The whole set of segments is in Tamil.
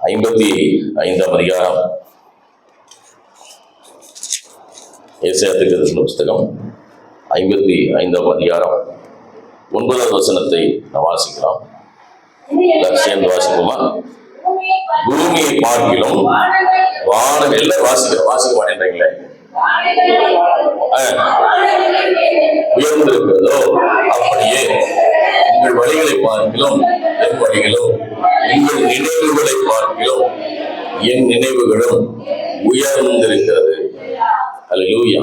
55ஆம் அதிகாரம் ஏசாயா தீர்க்கதரிசன புஸ்தகம் 55ஆம் அதிகாரம் 9வது வசனத்தை நாம் வாசிக்கலாம். சேர்ந்து வாசிப்போமா? பூமியை பார்க்கிலும் வானம் எல்லாம் வாசிக்க மாட்டேன்றீங்களே. உயர்ந்திருக்கிறதோ அப்படியே உங்கள் வழிகளை பார்க்கிலும் என் வழிகளும், உங்கள் நினைவுகளை பார்க்கிலும் என் நினைவுகளும் உயர்ந்திருக்கிறது. அல்லேலூயா.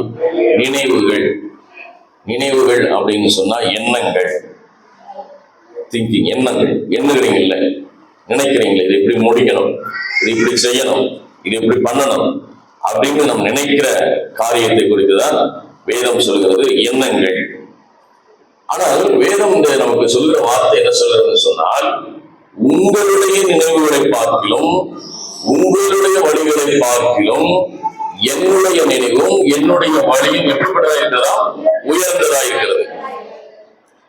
நினைவுகள் அப்படின்னு சொன்னா எண்ணங்கள், திங்கிங், எண்ணங்கள். எண்ணுகிறீங்கல்ல, நினைக்கிறீங்களே, இது இப்படி முடிக்கணும், இது இப்படி செய்யணும், இது இப்படி பண்ணணும் அப்படின்னு நம்ம நினைக்கிற காரியத்தை குறித்துதான் வேதம் சொல்கிறது எண்ணங்கள். ஆனால் வேதம் நமக்கு சொல்கிற வார்த்தை என்ன சொல்றதுன்னு சொன்னால், உங்களுடைய நினைவுகளை பார்க்கிலும் உங்களுடைய வழிகளை பார்க்கிலும் என்னுடைய நினைவும் என்னுடைய வழியும் எப்படிப்பட்டதா இருக்கிறதா? உயர்ந்ததா இருக்கிறது,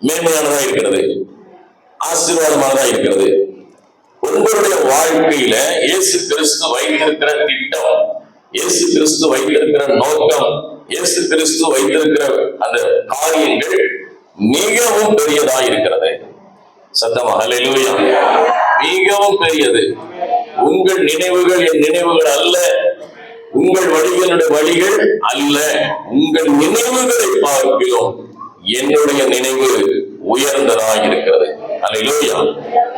மேன்மையானதா இருக்கிறது, ஆசீர்வாதமானதா இருக்கிறது. உங்களுடைய வாழ்க்கையில இயேசு கிறிஸ்து வைத்திருக்கிற திட்டம், இயேசு கிறிஸ்து வைத்திருக்கிற நோக்கம், இயேசு கிறிஸ்து வைத்திருக்கிற அந்த காரியங்கள் மிகவும் பெரியதா இருக்கிறது. சத்தமா ஹல்லேலூயா. மிகவும் பெரியது. உங்கள் நினைவுகள் என் நினைவுகள் அல்ல, உங்கள் வழிகளுடைய வழிகள் அல்ல. உங்கள் நினைவுகளை பார்க்கிறோம், என்னுடைய நினைவு உயர்ந்ததாக இருக்கிறது. அல்லேலூயா.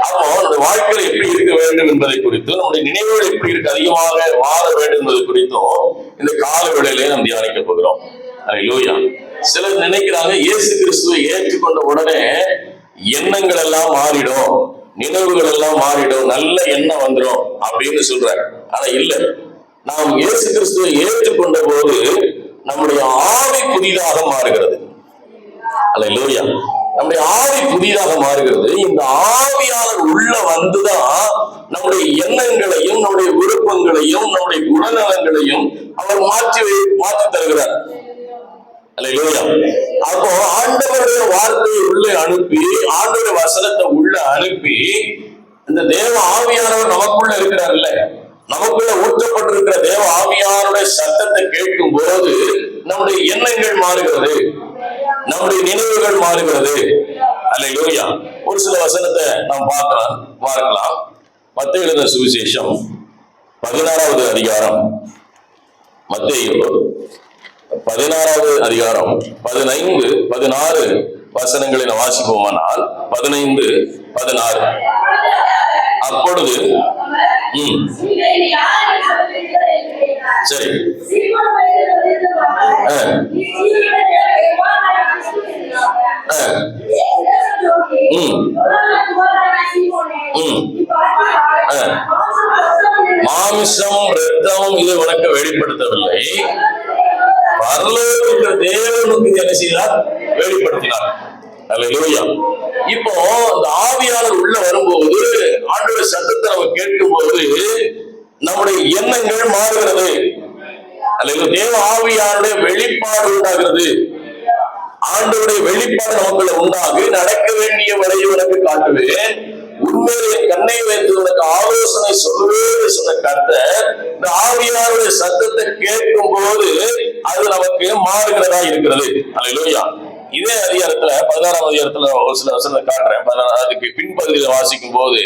அப்போ நம்முடைய வாழ்க்கையில் எப்படி இருக்க வேண்டும் என்பதை குறித்தும், நம்முடைய நினைவுகள் எப்படி இருக்க அதிகமாக மாற வேண்டும் என்பதை குறித்தும் இந்த கால வேளையிலே நாம் தியானிக்க போகிறோம். அல்லேலூயா. சிலர் நினைக்கிறாங்க இயேசு கிறிஸ்துவை ஏற்றுக்கொண்ட உடனே எண்ணங்கள் எல்லாம் மாறிடும், நினைவுகள் எல்லாம் மாறிடும், நல்ல எண்ணம் வந்துடும் அப்படின்னு சொல்றாங்க. ஆனா இல்ல, நாம் இயேசு கிறிஸ்துவை ஏற்றுக்கொண்ட போது நம்முடைய ஆவி புதிதாக மாறுகிறது. அல்லேலூயா. நம்முடைய ஆவி புதிதாக மாறுகிறது. இந்த ஆவியாளர் உள்ள வந்துதான் நம்முடைய எண்ணங்களையும் நம்முடைய விருப்பங்களையும் நம்முடைய குணநலங்களையும் அவர் மாற்றி தருகிறார். அல்லேலூயா. அப்போ ஆண்டவருடைய வார்த்தையை உள்ளே அனுப்பி, ஆண்டவருடைய வசனத்தை உள்ள அனுப்பி, இந்த தேவ ஆவியானவர் நமக்குள்ள இருக்கிறார்ல, நமக்குள்ள ஊற்றப்பட்டிருக்கிற தேவ ஆவியானுடைய சத்தத்தை கேட்கும் போது நம்முடைய எண்ணங்கள் மாறுகிறது, நம்முடைய நினைவுகள் மாறுகிறது. அல்லேலூயா. ஒரு சில வசனத்தை நாம் பார்க்கலாம். மத்தேயு எழுதின சுவிசேஷம் 16வது அதிகாரம், மத்தேயு 16வது அதிகாரம் 15, 16 வசனங்களை நாம் வாசிப்போமானால் 15, 16. அப்பொழுது சரி மாமிசம் இரத்தம் இது உனக்கு வெளிப்படுத்தவில்லை, பரலோகத்திற்கு தேவனுக்கு என்ன செய்தார்? வெளிப்படுத்தினார். அல்லேலூயா. இப்போ அந்த ஆவியாளர் உள்ள வரும்போது, ஆண்டவருடைய சத்தத்தை நம்ம கேட்கும் போது நம்முடைய எண்ணங்கள் மாறுகிறது. அல்லேலூயா. தேவ ஆவியாருடைய வெளிப்பாடு உண்டாகிறது. ஆண்டவருடைய வெளிப்பாடு நமக்குள்ள உண்டாகி, நடக்க வேண்டிய வழியை உனக்கு காட்டுவேன், உண்மையிலே கண்ணை வைத்து உனக்கு ஆலோசனை சொல்லுவேன் சொன்ன கர்த்தர் இந்த ஆவியாருடைய சத்தத்தை கேட்கும் போது அது நமக்கு மாறுகிறதா இருக்கிறது. அல்லேலூயா. இதே அதிகாரத்துல 16ஆம் அதிகாரத்துல ஒரு சில வசனத்தை காட்டுறேன். அதுக்கு பின்பகுதியில் வாசிக்கும் போது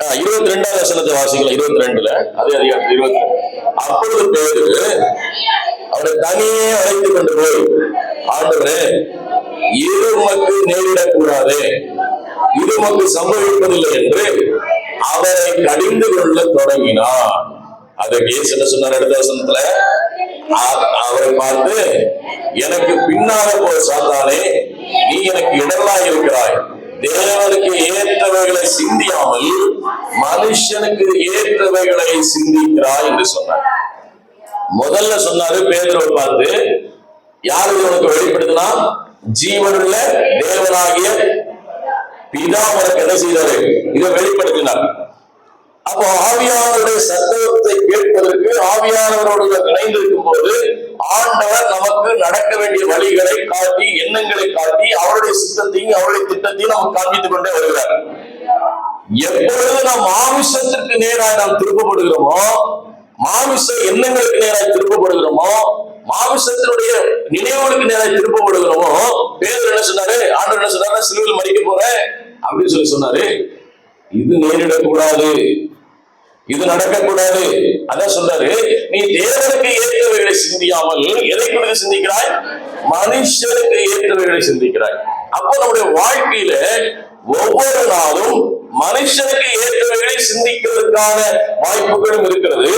22வது வசனத்தை வாசிக்கலாம். 22ல அதே அதிகாரத்தில் 22. அப்பொழுது பேதுரு அவரை தனியே அழைத்து கொண்டு போய், ஆண்டவரே, இது உமக்கு நேரிடக்கூடாது, இது உமக்கு சம்பவிப்பதில்லை என்று அவரை கடிந்து கொள்ள தொடங்கினார். அதற்கு இயேசு என்ன சொன்னார்? அடுத்த வசனத்துல அவரை பார்த்து, எனக்கு பின்னாக போ சாத்தானே, நீ எனக்கு இடராய் இருக்கிறாய், தேவனுக்கு ஏற்றவைகளை சிந்தியாமல் மனுஷனுக்கு ஏற்றவைகளை சிந்திக்கிறாய் என்று சொன்னார். முதல்ல சொன்னாரு பேதுருவை பார்த்து, யாருக்கு உனக்கு வெளிப்படுத்தினா? ஜீவனுள்ள தேவனாகிய பிதா உனக்கு என்ன செய்தாரு? இதை வெளிப்படுத்தினார். அப்போ ஆவியானவருடைய சத்தத்தை கேட்பதற்கு ஆவியானவரோடு இணைந்திருக்கும் போது ஆண்டவர் நமக்கு நடக்க வேண்டிய வழிகளை காட்டி, எண்ணங்களை காட்டி, அவருடைய சித்தத்தையும் அவருடைய திட்டத்தையும் நமக்கு காண்பித்துக் கொண்டே வருகிறார். எப்பொழுது நாம் மாமிசத்திற்கு நேராக நாம் திருப்பப்படுகிறோமோ, மாமிச எண்ணங்களுக்கு நேராக திருப்பப்படுகிறோமோ, மாமிசத்தினுடைய நினைவுகளுக்கு நேராக திருப்பப்படுகிறோமோ, பேதுரு என்ன சொன்னாரு? ஆண்டவர் என்ன சொன்னாரு? சிலுவையில் மரிக்க போறேன் அப்படின்னு சொன்னாரு. இது நேரிடக்கூடாது, இது நடக்கக்கூடாது. அதான் சொல்றாரு, நீ தேவனுக்கு ஏற்றவைகளை சிந்தியாமல் எதை குறித்து சிந்திக்கிறாய்? மனுஷனுக்கு ஏற்றவைகளை சிந்திக்கிறாய். அப்போ நம்முடைய வாழ்க்கையில ஒவ்வொரு நாளும் மனுஷனுக்கு ஏற்றவைகளை சிந்திக்கிறதுக்கான வாய்ப்புகளும் இருக்கிறது,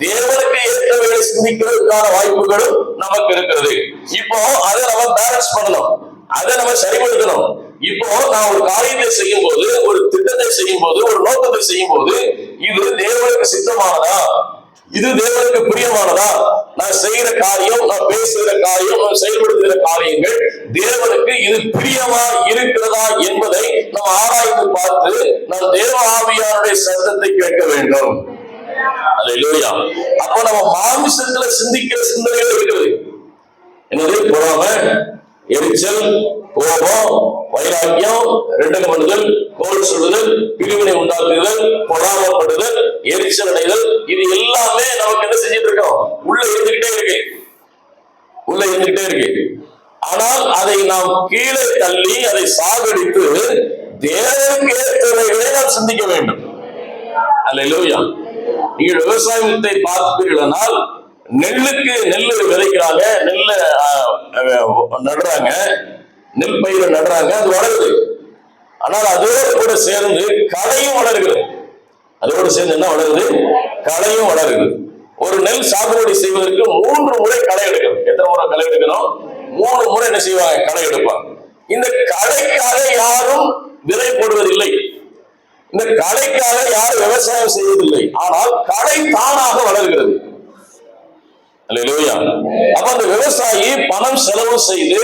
தேவனுக்கு ஏற்றவைகளை சிந்திக்கிறதுக்கான வாய்ப்புகளும் நமக்கு இருக்கிறது. இப்போ அதை நம்ம பேலன்ஸ் பண்ணணும், அதை நம்ம சரிபடுத்தணும். இப்போ நான் ஒரு காரியத்தை செய்யும் போது, ஒரு திட்டத்தை செய்யும் போது, ஒரு நோக்கத்தை செய்யும் போது, இது தேவனுக்கு சித்தமானதா, இது தேவனுக்கு பிரியமானதா, நான் செய்கிற காரியம், நான் பேசுகிற காரியம், நான் செயல்படுத்துகிற காரியங்கள் தேவனுக்கு இது பிரியமா இருக்கிறதா என்பதை நாம் ஆராய்ந்து பார்த்து நாம் தேவ ஆவியானுடைய சத்தத்தை கேட்க வேண்டும். அல்லேலூயா. அப்ப நம்ம மாமிசத்துல சிந்திக்கிற சிந்தனைகள் இருக்குது. என்னது? பொறாமை, எரிச்சல், கோபம், வைராக்கியம், ரெண்டகம் பண்ணுதல், கோல் சொல்லுதல், பிரிவினை உண்டாக்குதல், பொறாமப்படுதல், எரிச்சல் அடைதல், இது எல்லாமே நமக்கு என்ன செஞ்சிட்டு இருக்கோம்? உள்ள இருந்துகிட்டே இருக்கு, உள்ள இருந்துகிட்டே இருக்கு. ஆனால் அதை நாம் கீழே தள்ளி அதை சாகடித்து தேவனுக்கு ஏற்றவைகளை நாம் சிந்திக்க வேண்டும். அல்லேலூயா. நீங்கள் விவசாயத்தை பார்ப்பீர்களானால், நெல்லுக்கு நெல் விதைக்கிறாங்க, நெல்ல நடுறாங்க, நெல் பயிரை நடுறாங்க, அது வளருது. ஆனால் அதோடு கூட சேர்ந்து களையும் வளருகிறது. அதோடு சேர்ந்து என்ன வளருது? களையும் வளருது. ஒரு நெல் சாகுபடி செய்வதற்கு 3 முறை களை எடுக்கணும். எத்தனை முறை களை எடுக்கணும்? 3 முறை என்ன செய்வாங்க? களை எடுப்பாங்க. இந்த களைக்காக யாரும் விதை போடுவதில்லை, இந்த களைக்காக யாரும் விவசாயம் செய்வதில்லை. ஆனால் களை தானாக வளர்கிறது. அல்லேலூயா. அப்ப அந்த விவசாயி பணம் செலவு செய்து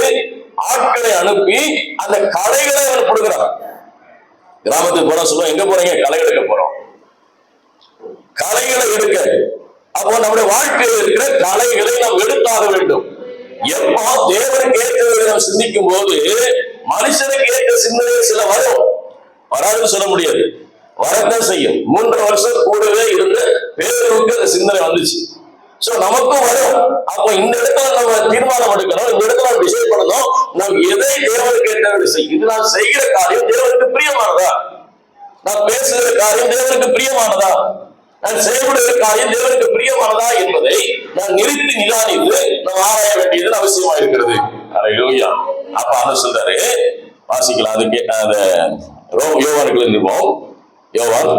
ஆட்களை அனுப்பி அந்த களைகளை அவர் கொடுக்கிறார். கிராமத்துக்கு போற சொல்லுவோம், எங்க போறீங்க? களை எடுக்க போறோம். களைகளை எடுக்க. அப்போ நம்முடைய வாழ்க்கையில் இருக்கிற களைகளை நாம் எடுத்தாக வேண்டும். எப்போ தேவனுக்கு ஏற்றவர்களை நாம் சிந்திக்கும் போது மனுஷனுக்கு ஏற்ற சிந்தனை சில வரும், வராதுன்னு சொல்ல முடியாது, வரத்தான் செய்யும். 3 வருஷம் கூடவே இருந்து பேருக்கு அந்த சிந்தனை வந்துச்சு. சோ நமக்கும் வரும். அப்போ இந்த இடத்துல நம்ம தீர்மானம் எடுக்கணும், இந்த இடத்துல டிசைட் பண்ணணும், நாம் எதை தேவனுக்கு ஏற்றவர்களை செய்யும். இது நான் செய்கிற காரியம் தேவனுக்கு பிரியமானதா, நான் பேசுகிற காரியம் தேவனுக்கு பிரியமானதா, நான் செயல்படுகிற காரியம் தேவனுக்கு பிரியமானதா என்பதை நான் நிறுத்தி நிதானித்து நாம் ஆராய வேண்டியது அவசியமா இருக்கிறது. அல்லேலூயா. அப்ப அதை சொல்றாரு, வாசிக்கலாம். அதுக்கு அந்த யோவானுக்குள்ள இருப்போம். யோவான்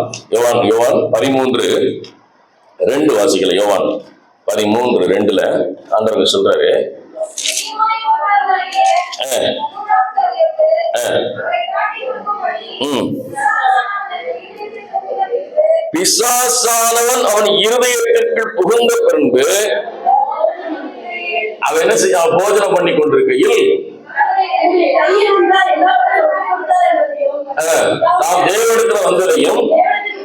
13:2 வாசிக்கல. யோவான் 13:2 ஆண்டவர் சொல்றாரு, பிசாசானவன் அவன் இருதயத்திற்குள் புகுந்த பின்பு அவன் என்ன செய்ய? போஜனம் பண்ணி கொண்டிருக்கையில் நாம் தேவனிடத்துல வந்ததையும்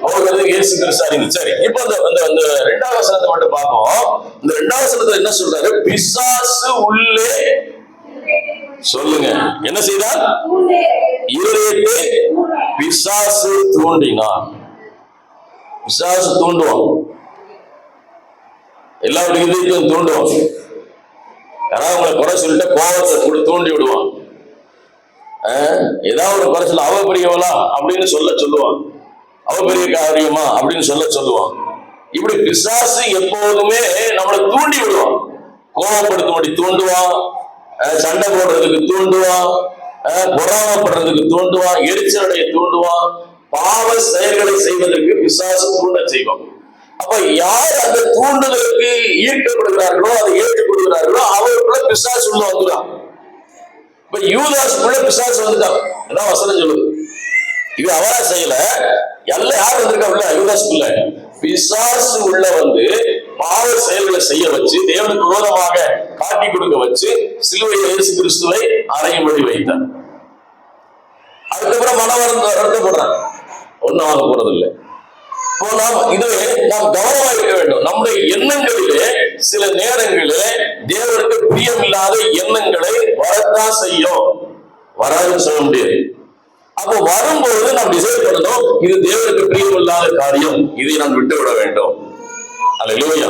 அவர்களுக்கு இயேசு கிறிஸ்து அறிந்து. சரி, இப்போ அந்த 2வது வசனத்தை மட்டும் பார்ப்போம். இந்த 2வது வசனத்துல என்ன சொல்றாரு? பிசாசு உள்ளே, சொல்லுங்க, என்ன செய்தார்? இருதயத்தை பிசாசு தூண்டினான். பிசாசு தூண்டுவான், எல்லாருடைய இதயத்தையும் தூண்டுவான். யாராவது உங்களை குறை சொல்லிட்டு கோபத்தை தூண்டி விடுவான். ஏதாவது ஒரு குறை சொல்ல, அவ பெரியவளா அப்படின்னு சொல்லுவான், அவ பெரிய காரியமா அப்படின்னு சொல்லுவான். இப்படி பிசாசு எப்போதுமே நம்மளை தூண்டி விடுவான். கோபப்படுத்தும்படி தூண்டுவான், சண்டை போடுறதுக்கு தூண்டுவான், பொறாமப்படுறதுக்கு தூண்டுவான், எரிச்சலடைய தூண்டுவான், பாவ செயல்களை செய்வதற்கு பிசாசு தூண்ட செய்வான். அப்ப யார் அந்த தூண்டுதலுக்கு ஈர்க்கப்படுகிறார்களோ, அதை ஏற்றுக்கொள்கிறார்களோ, அவருக்குள்ள பிசாசு உள்ள வந்துடுறான். இப்ப யூதாசுக்குள்ள பிசாசு வந்துட்டான். அதான் வசனம் சொல்லுது. இது அவரா செய்யல, எல்லாம் யார் வந்திருக்கா உள்ள? யூதாசுக்குள்ள பிசாசு உள்ள வந்து பாவ செயல்களை செய்ய வச்சு, தேவனுக்கு விரோதமாக காட்டி கொடுக்க வச்சு, சிலுவையில் இயேசு கிறிஸ்துவை அறையும்படி வைத்தார். அதுக்கப்புறம் மனம் வருத்தப்படுறான், ஒன்னும் ஆக போறது இல்லை. நாம் கவனமாக இருக்க வேண்டும். நம்முடைய எண்ணங்களிலே சில நேரங்களிலே தேவனுக்கு பிரியமில்லாத எண்ணங்களை வரத்தான் செய்யும், வராதுன்னு சொல்ல முடியாது. அப்போ வரும்போது நாம் டிசைட் பண்ணணும், இது தேவனுக்கு பிரியமில்லாத காரியம், இதை நாம் விட்டு விட வேண்டும். அல்லேலூயா.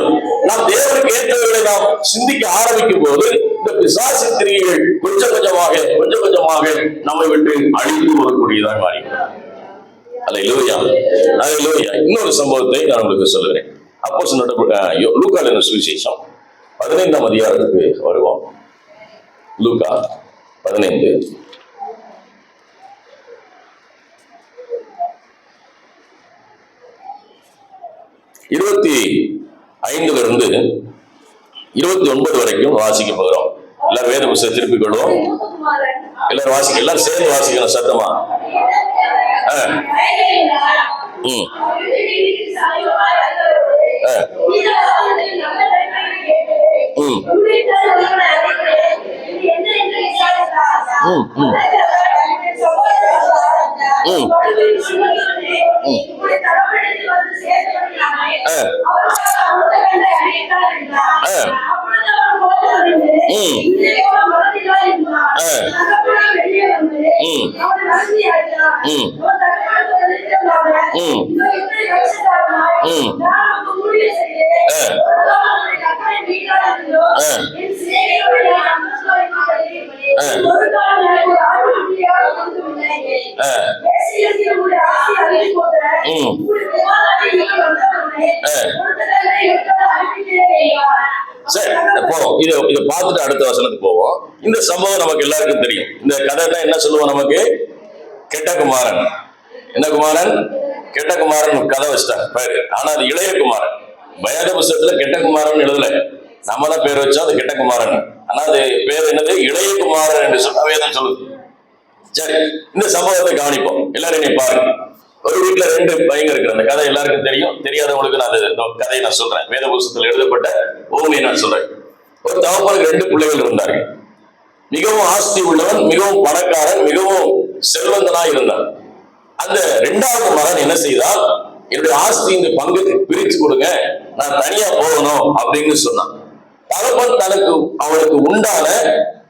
நாம் தேவனுக்கு ஏற்றவர்களை நாம் சிந்திக்க ஆரம்பிக்கும் போது இந்த பிசாசின் கிரியைகள் கொஞ்சம் கொஞ்சமாக நம்மை விட்டு அழிந்து போகக்கூடியதாக மாறுகிறது. அல்லேலூயா, அல்லேலூயா. இன்னொரு சம்பவத்தை நான் உங்களுக்கு சொல்லுகிறேன். அப்போஸ்தலர் லூக்கா எழுதின சுவிசேஷம் 15ஆம் அதிகாரத்துக்கு வருவோம். லூக்கா 15 25 29 வரைக்கும் வாசிக்க போகிறோம். எல்லாரும் வேத புத்தகத்தை திருப்பிக் கொள்வோம். எல்லாரும் வாசிக்க, எல்லாரும் சேர்ந்து வாசிக்கணும் சத்தமா. இதை பார்த்துட்டு அடுத்த வசனத்துக்கு போவோம். இந்த சம்பவம் நமக்கு எல்லாருக்கும் தெரியும். இந்த கதை தான் என்ன சொல்லுவோம், நமக்கு கெட்ட குமாரன். என்ன குமாரன்? கெட்ட குமாரன் கதை வச்சுட்டாங்க பேரு. ஆனா அது இளைய குமாரன். வேத புத்தகத்துல கெட்ட குமாரன் எழுதல, நம்ம தான் பேர் வச்சோம், அது கெட்ட குமாரன். ஆனா அது பேர் என்னது? இளைய குமாரன் என்று சொன்ன வேதம் சொல்லுது. சரி, இந்த சம்பவத்தை கவனிப்போம். எல்லாரும் நீ பாருங்க. ஒரு வீட்டுல 2 பையங்க இருக்கு. அந்த கதை எல்லாருக்கும் தெரியும். தெரியாதவங்களுக்கு நான் கதையை நான் சொல்றேன். வேத புத்தகத்தில் எழுதப்பட்ட ஓமையை நான் சொல்றேன். ஒரு தகப்பனுக்கு 2 பிள்ளைகள் இருந்தார்கள். மிகவும் ஆஸ்தி உள்ளவன், மிகவும் பணக்காரன், மிகவும் செல்வந்தனாய் இருந்தான். அந்த 2வது மகன் என்ன செய்தால், என்னுடைய ஆஸ்தி இந்த பங்குக்கு பிரித்து கொடுங்க, நான் தனியா போகணும் அப்படின்னு சொன்னான். தகப்பன் அவனுக்கு உண்டான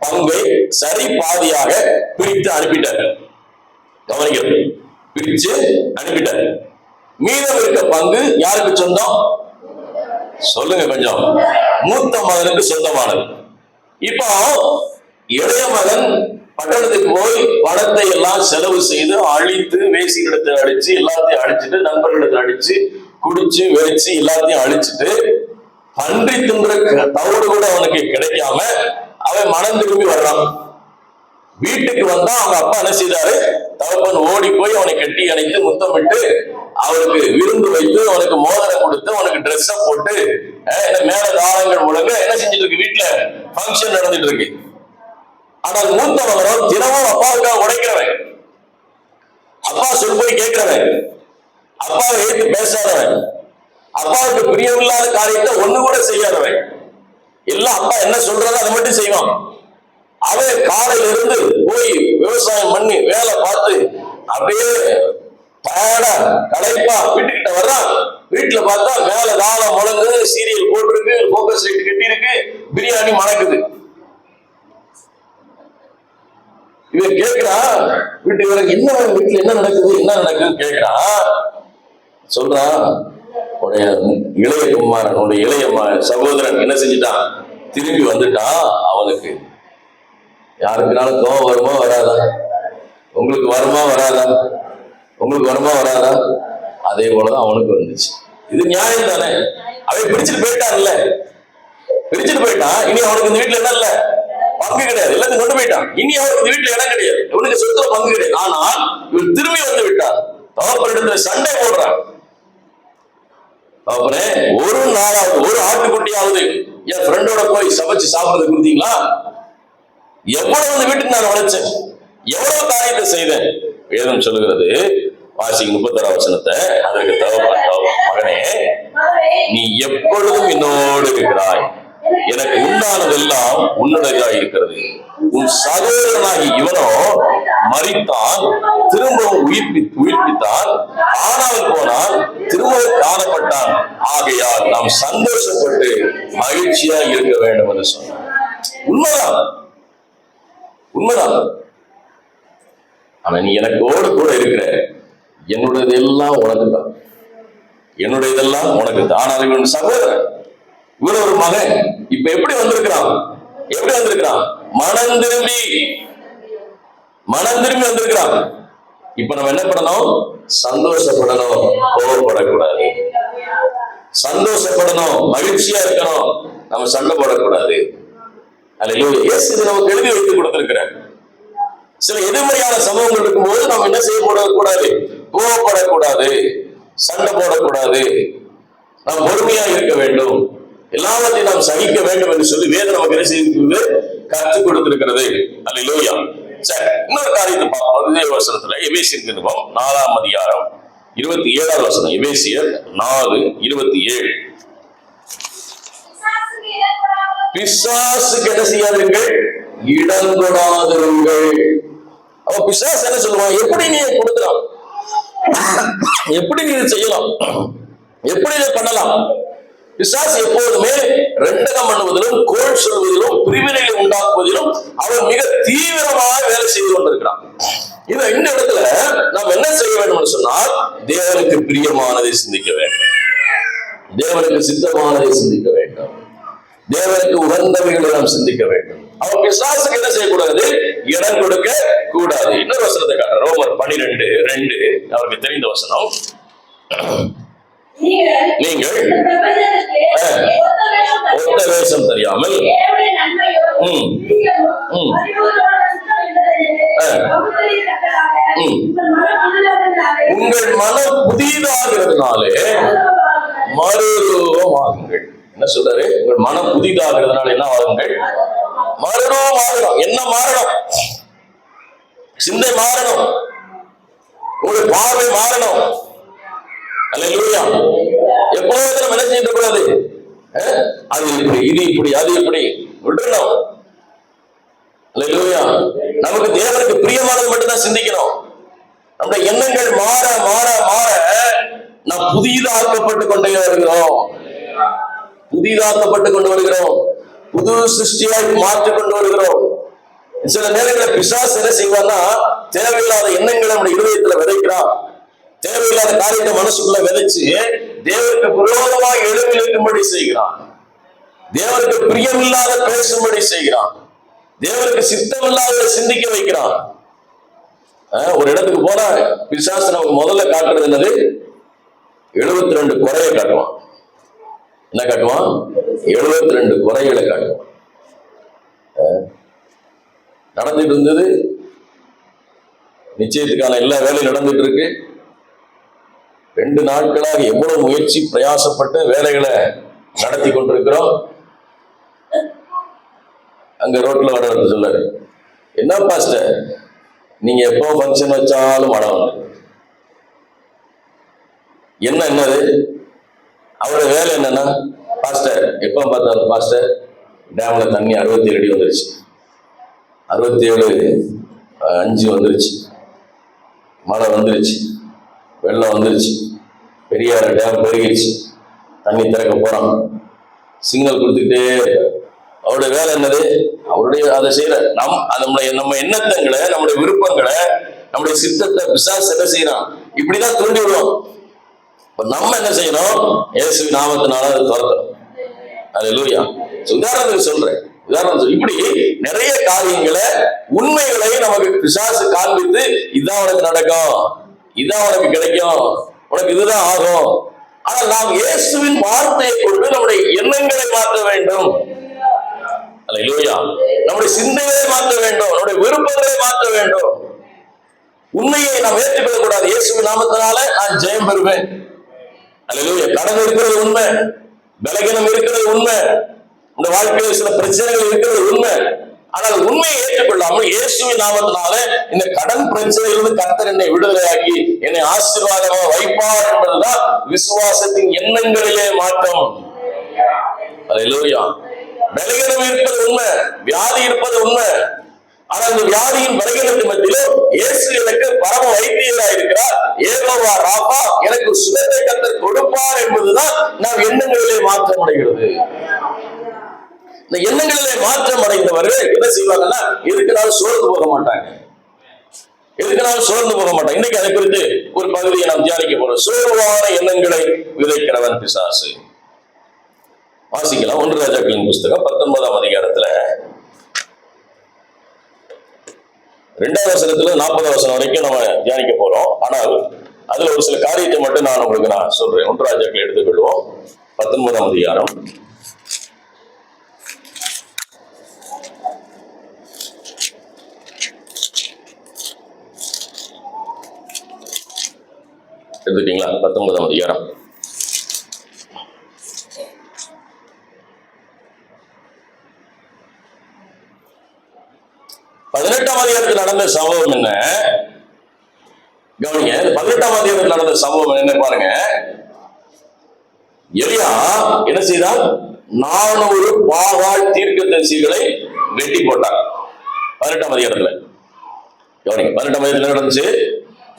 பங்கை சரி பாதியாக பிரித்து அனுப்பிட்டார். கவனிக்கிறது, பிரிச்சு அனுப்பிட்டார். மீதம் இருக்க பங்கு யாருக்கு சொந்தம்? சொல்லுங்க கொஞ்சம். மூத்த மகனுக்கு சொந்தமானது. இப்போ இளைய மகன் பட்டணத்துக்கு போய் பணத்தை எல்லாம் செலவு செய்து அழித்து, வேசிகளிடத்தை அடிச்சு, எல்லாத்தையும் அடிச்சுட்டு, நண்பர்களிடத்தை அடிச்சு, குடிச்சு வெறிச்சு எல்லாத்தையும் அழிச்சுட்டு, பன்றி தின்ற தவிடு கூட அவனுக்கு கிடைக்காம அவன் மனம் திரும்பி வர்றான். வீட்டுக்கு வந்தா அவங்க அப்பா என்ன செய்தாரு? தகப்பன் ஓடி போய் அவனை கட்டி அணைத்து முத்தமிட்டு அவனுக்கு விருந்து வைத்து, அவனுக்கு மோதிரம் கொடுத்து, அவனுக்கு ட்ரெஸ் போட்டு, மேல தாளங்கள் முழங்க என்ன செஞ்சிட்டு இருக்கு? வீட்டுல பங்கன் நடந்துட்டு இருக்கு. ஆனால் மூத்த மகனும் தினமும் அப்பாவுக்காக உடைக்கிறவன், அப்பா சொல் போய் கேட்கிறவன், அப்பாவை ஏற்று பேசாதவன், அப்பாவுக்கு பிரியமில்லாத காரியத்தை ஒண்ணு கூட செய்யாதவன், எல்லாம் அப்பா என்ன சொல்றதோ அதை மட்டும் செய்வான். அவன் காலையில இருந்து போய் விவசாயம் பண்ணி வேலை பார்த்து அப்படியே டயர்டா களைப்பா வீட்டுக்கிட்ட வர்றான். வீட்டுல பார்த்தா மேல தாளம் முழங்கு, சீரியல் போட்டிருக்கு, போக்கஸ் லைட் கட்டி இருக்கு, பிரியாணி மணக்குது. இவன் கேட்கிறான், வீட்டுக்கு என்ன வீட்டுல என்ன நடக்குதுன்னு கேட்கிறான். சொல்றான், உடைய இளைய குமாரன், உடைய இளைய சகோதரன் என்ன செஞ்சிட்டான்? திரும்பி வந்துட்டான். அவனுக்கு யாருக்குனாலும் கோபம் வருமா வராதா? உங்களுக்கு வருமா வராதா? உங்களுக்கு வருமா வராதா? அதே போலதான் அவனுக்கு வந்துச்சு. இது நியாயம் தானே? அவன் பிடிச்சிட்டு போயிட்டான்ல, பிடிச்சிட்டு போயிட்டான். இனி அவனுக்கு இந்த வீட்டுல என்ன இல்ல, பங்கு கிடையாது, எல்லாத்தையும் கொண்டு போயிட்டான். இனி அவனுக்கு இந்த வீட்டுல இடம் கிடையாது, இவனுக்கு சொத்துல பங்கு கிடையாது. ஆனால் இவன் திரும்பி வந்து விட்டான். தகப்பனிடத்துல சண்டை போடுறான். அவனே ஒரு நாளாவது, ஒரு ஆட்டுக்குட்டியாவது என் ஃப்ரெண்டோட போய் சமைச்சு சாப்பிடுறது கொடுத்தீங்களா? எவ்வளவு இந்த வீட்டுக்கு நான் உழைச்சேன், எவ்வளவு காரியத்தை செய்தேன். வேதம் சொல்லுகிறது, வாசிக்கு 36 வசனத்தை. அதற்கு தகப்பன், மகனே நீ எப்பொழுதும் என்னோடு இருக்கிறாய், எனக்கு உண்டானதெல்லாம் உன்னுடையதாய் இருக்கிறது. உன் சகோதரனாகி இவனோ மரித்தான், திரும்பவும் உயிர்ப்பித்தான், காணாமல் போனால் திரும்பவும் காணப்பட்டான். ஆகையால் நாம் சந்தோஷப்பட்டு மகிழ்ச்சியா இருக்க வேண்டும் என்று சொன்னார். உண்மைதான், உண்மைதான். அவன் எனக்கோடு கூட இருக்கிற, என்னுடையதெல்லாம் உனக்கு தான், என்னுடையதெல்லாம் உனக்கு தான். ஆனால் இவன் சகோதரன், இவன் ஒரு மகன், இப்ப எப்படி வந்திருக்கிறான்? எப்படி வந்திருக்கிறான்? மனம் திரும்பி வந்திருக்கிறான். இப்ப நம்ம என்ன பண்ணணும்? சந்தோஷப்படணும், கோபப்படக்கூடாது. சந்தோஷப்படணும், மகிழ்ச்சியா இருக்கணும், நம்ம சண்டை போடக்கூடாது. அல்லேலூயா. இயேசு இது நமக்கு எழுதி வைத்து கொடுத்திருக்கிறார். சில எதிர்மறையான சம்பவங்கள் இருக்கும்போது நாம் என்ன செய்யக்கூடாது? கோபப்படக்கூடாது, சண்டை போடக்கூடாது, நாம் பொறுமையா இருக்க வேண்டும், எல்லாவற்றையும் நாம் சகிக்க வேண்டும் என்று சொல்லி வேதம் நமக்கு என்ன செய்து கற்றுக் கொடுத்திருக்கிறது. அல்லேலூயா. சரி, இன்னொரு காரியத்தை பார்ப்போம். இதே வசனத்துல எபேசியர் நிருபம் 4ஆம் அதிகாரம் 27ஆவது வசனம். எபேசியர் 4:27. பிசாசுக்கு என்ன செய்யாதீர்கள்? இடம் கொடாதிருங்கள். அப்ப பிசாசு என்ன சொல்லுவான்? எப்படி நீ கொடுக்கலாம், எப்படி நீ செய்யலாம், எப்படி இதை பண்ணலாம்? பிசாசு எப்போதுமே ரெண்டகம் பண்ணுவதிலும், கோள் சொல்வதிலும், பிரிவினை உண்டாக்குவதிலும் அவன் மிக தீவிரமாக வேலை செய்து கொண்டிருக்கிறான். இந்த இடத்துல நாம் என்ன செய்ய வேண்டும் சொன்னால், தேவனுக்கு பிரியமானதை சிந்திக்க வேண்டும், தேவனுக்கு சித்தமானதை சிந்திக்க வேண்டும், தேவனுக்கு உகந்தவைகளை நாம் சிந்திக்க வேண்டும். அவன் பிசாசுக்கு என்ன செய்யக்கூடாது? இடம் கொடுக்க கூடாது. இன்னொரு வசனத்தை காட்டுற, ரோமர் 12:2, அவருக்கு தெரிந்த வசனம். நீங்கள் ஒத்த வேஷம் தெரியாமல் உங்கள் மனம் புதிதாகிறதுனாலே மறுரூபமாகுங்கள். என்ன சொல்றாரு? உங்கள் மனம் புதிதாகிறதுனால என்ன ஆகுங்கள்? மறுரூபம் ஆகணும். என்ன மாறணும்? சிந்தை மாறணும், உங்களுடைய பார்வை மாறணும். அல்லேலூயா. எப்போதும் நம்ம என்ன செய்ய கூடாது? அது இப்படி, இது இப்படி, அது இப்படி விட்டுறணும். அல்லேலூயா. நமக்கு தேவனுக்கு பிரியமானது மட்டும்தான் சிந்திக்கணும். நம்முடைய எண்ணங்கள் மாற மாற மாற நாம் புதிதாக்கப்பட்டு கொண்டே வருகிறோம், புதிதாக்கப்பட்டு கொண்டு வருகிறோம், புது சிருஷ்டியாய் மாற்றிக் கொண்டு வருகிறோம். சில நேரங்களில் பிசாசு என்ன செய்வான்னா, தேவையில்லாத எண்ணங்களை நம்முடைய இருதயத்துல விதைக்கிறான், தேவையில்லாத காரியத்தை மனசுக்குள்ள விதைச்சு தேவனுக்கு விரோதமாக எழுப்பி நிற்கும்படி செய்கிறான், தேவனுக்கு பிரியமில்லாத பேசும்படி செய்கிறான், தேவனுக்கு சித்தம் இல்லாத சிந்திக்க வைக்கிறான். ஒரு இடத்துக்கு போனா பிசாசு நமக்கு முதல்ல காட்டுறது என்னது? 72 குறையை காட்டுவான். என்ன காட்டுவான்? 72 குறைகளை காட்டுவான். நடந்துட்டு இருந்தது, நிச்சயத்துக்கான எல்லா வேலையும் நடந்துட்டு இருக்கு. 2 நாட்களாக எவ்வளவு முயற்சி பிரயாசப்பட்டு வேலைகளை நடத்தி கொண்டிருக்கிறோம். அங்க ரோட்ல வர சொல்லாரு, என்ன பாஸ்டர் நீங்க எப்போ ஃபங்க்ஷன் வச்சாலும் மழை வந்து என்னது? அவருடைய வேலை என்னன்னா, பாஸ்டர் எப்போ பார்த்தாலும் பாஸ்டர் டேம்ல தண்ணி 67 அடி வந்துருச்சு, 67.5 வந்துருச்சு, மழை வந்துருச்சு, வெள்ளம் வந்துருச்சு, பெரியார் டேம் பெருகிடுச்சு, தண்ணி திறக்க போறான், சிக்னல் கொடுத்துக்கிட்டே. அவருடைய வேலை என்னது? அவருடைய அதை செய்யற நம்ம எண்ணத்தங்களை, நம்முடைய விருப்பங்களை, நம்முடைய சித்தத்தை பிசாசு என்ன செய்யறான்? இப்படிதான் தூண்டி விடுவோம். நம்ம என்ன செய்யணும்? இயேசு நாமத்தினால அதை துரத்தணும். அல்லேலூயா. உதாரணத்துக்கு சொல்றேன், இப்படி நிறைய காரியங்களை, உண்மைகளை நமக்கு பிசாசு காண்பித்து, இதான் உனக்கு நடக்கும், இதான் உனக்கு கிடைக்கும், உனக்கு இதுதான் ஆகும். ஆனால் நாம் இயேசுவின் வார்த்தையை கொண்டு நம்முடைய எண்ணங்களை மாற்ற வேண்டும். அல்லேலூயா. நம்முடைய சிந்தையை மாற்ற வேண்டும், நம்முடைய விருப்பங்களை மாற்ற வேண்டும். உண்மையை நாம் ஏற்றுக்கொள்ள கூடாது. இயேசுவின் நாமத்தினால நான் ஜெயம் பெறுவேன். அல்லேலூயா. கடன் இருக்கிறது உண்மை, பலகீனம் இருக்கிறது உண்மை, இந்த வாழ்க்கையில் சில பிரச்சனைகள் இருக்கிறது உண்மை. ஆனால் உண்மையை ஏற்றுக்கொள்ளாமல் இயேசுவின் நாமத்தினால இந்த கடன் பிரச்சனையிலிருந்து கர்த்தர் என்னை விடுதலையாக்கி என்னை ஆசீர்வாதமாக வைப்பார் என்பதுதான் விசுவாசத்தின் எண்ணங்களிலே மாற்றம். அல்லேலூயா. பலகீனம் இருப்பது உண்மை, வியாதி இருப்பது உண்மை. ஆனா இந்த வியாதியின் பலகீனத்தின் மத்தியிலும் இயேசு எனக்கு பரம வைத்தியராக இருக்கிறார், யெகோவா ராபா எனக்கு சுகத்தை கர்த்தர் கொடுப்பார் என்பதுதான் நாம் எண்ணங்களிலே மாற்றம் அடைகிறது. இந்த எண்ணங்களிலே மாற்றம் அடைந்தவர்கள் என்ன செய்வாங்கன்னா எதுக்குனாலும் சோர்ந்து போக மாட்டாங்க, எதுக்குனாலும் சோர்ந்து போக மாட்டாங்க. இன்னைக்கு அதை குறித்து ஒரு பகுதியை நாம் தியானிக்க போறோம். சோர்வான எண்ணங்களை விதைக்கிறவன் பிசாசு. வாசிக்கலாம் 1 ராஜாக்களின் புஸ்தகம் 19ஆம் அதிகாரத்துல 2வது வசனத்துல 40வது வசனம் வரைக்கும் நம்ம தியானிக்க போறோம். ஆனால் அதுல ஒரு சில காரியத்தை மட்டும் நான் உங்களுக்கு சொல்றேன். 1 ராஜாக்கள் எடுத்துக்கொள்வோம், 19ஆம் அதிகாரம். எடுத்துட்டீங்களா? 19ஆம் அதிகாரம். பதினெட்டாம் அதிகாரத்தில் நடந்த சம்பவம் என்ன கவனிங்க. 18ஆம் அதிகாரத்தில் நடந்த சம்பவம் என்ன பாருங்க. எலியா என்ன செய்தான்? 400 பாகால் தீர்க்கதரிசிகளை வெட்டி போட்டார். 18ஆம் அதிகாரத்துல கவனிங்க. 18ஆம் அதிகாரத்தில் நடந்துச்சு.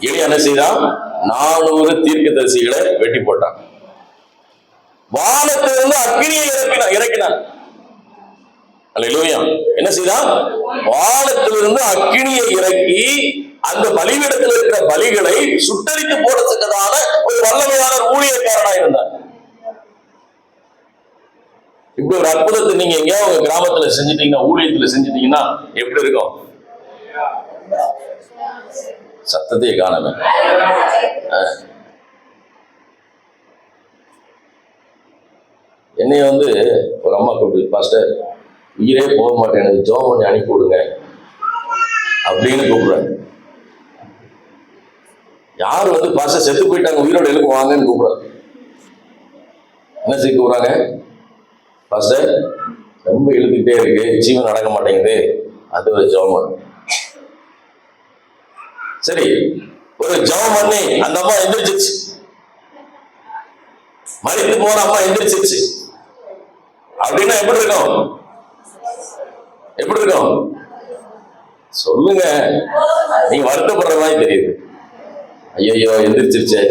எலியா என்ன செய்தான்? 400 தீர்க்கதரிசிகளை வெட்டி போட்டான். வானத்திலிருந்து அக்கினியை இறக்கினான். அல்லேலூயா. என்ன செய்தான்? வானத்திலிருந்து அக்கினியை இறக்கி அந்த பலிபீடத்தில் இருக்கிற பலிகளை சுட்டரித்து போடத்தக்கதான ஒரு வல்லமையான ஊழியக்காரனா இருந்தார். இப்படி ஒரு அற்புதத்தை நீங்க எங்கேயாவது உங்க கிராமத்துல செஞ்சிட்டீங்கன்னா, ஊழியத்துல செஞ்சிட்டீங்கன்னா எப்படி இருக்கும்? சத்தத்தையே காணவே. என்னைய ஒரு அம்மா கூப்பிட்டு, பாஸ்டர் உயிரே போக மாட்டேன், எனக்கு ஜெபம் பண்ணி அனுப்பி விடுங்க அப்படின்னு கூப்பிடுறாங்க. யாரு பாஸ்டர் செத்து போயிட்டாங்க உயிரோட எழுப்பு வாங்கன்னு கூப்பிடுறாங்க. என்ன செய்ய கூப்பிடுறாங்க? பாஸ்டர் ரொம்ப இழுத்துக்கிட்டே இருக்கு, ஜீவன் நடக்க மாட்டேங்குது, அது ஒரு ஜெபம் பண்ணு. சரி, ஒரு ஜெபம் பண்ணி அந்த அம்மா எந்திரிச்சிருச்சு. மரித்து போன அம்மா எந்திரிச்சிருச்சு அப்படின்னா எப்படி இருக்கும்? எப்படி இருக்கும் சொல்லுங்க. நீங்க வருத்தப்படுற மாதிரி தெரியுது. ஐயோ எந்திரிச்சிருச்சு,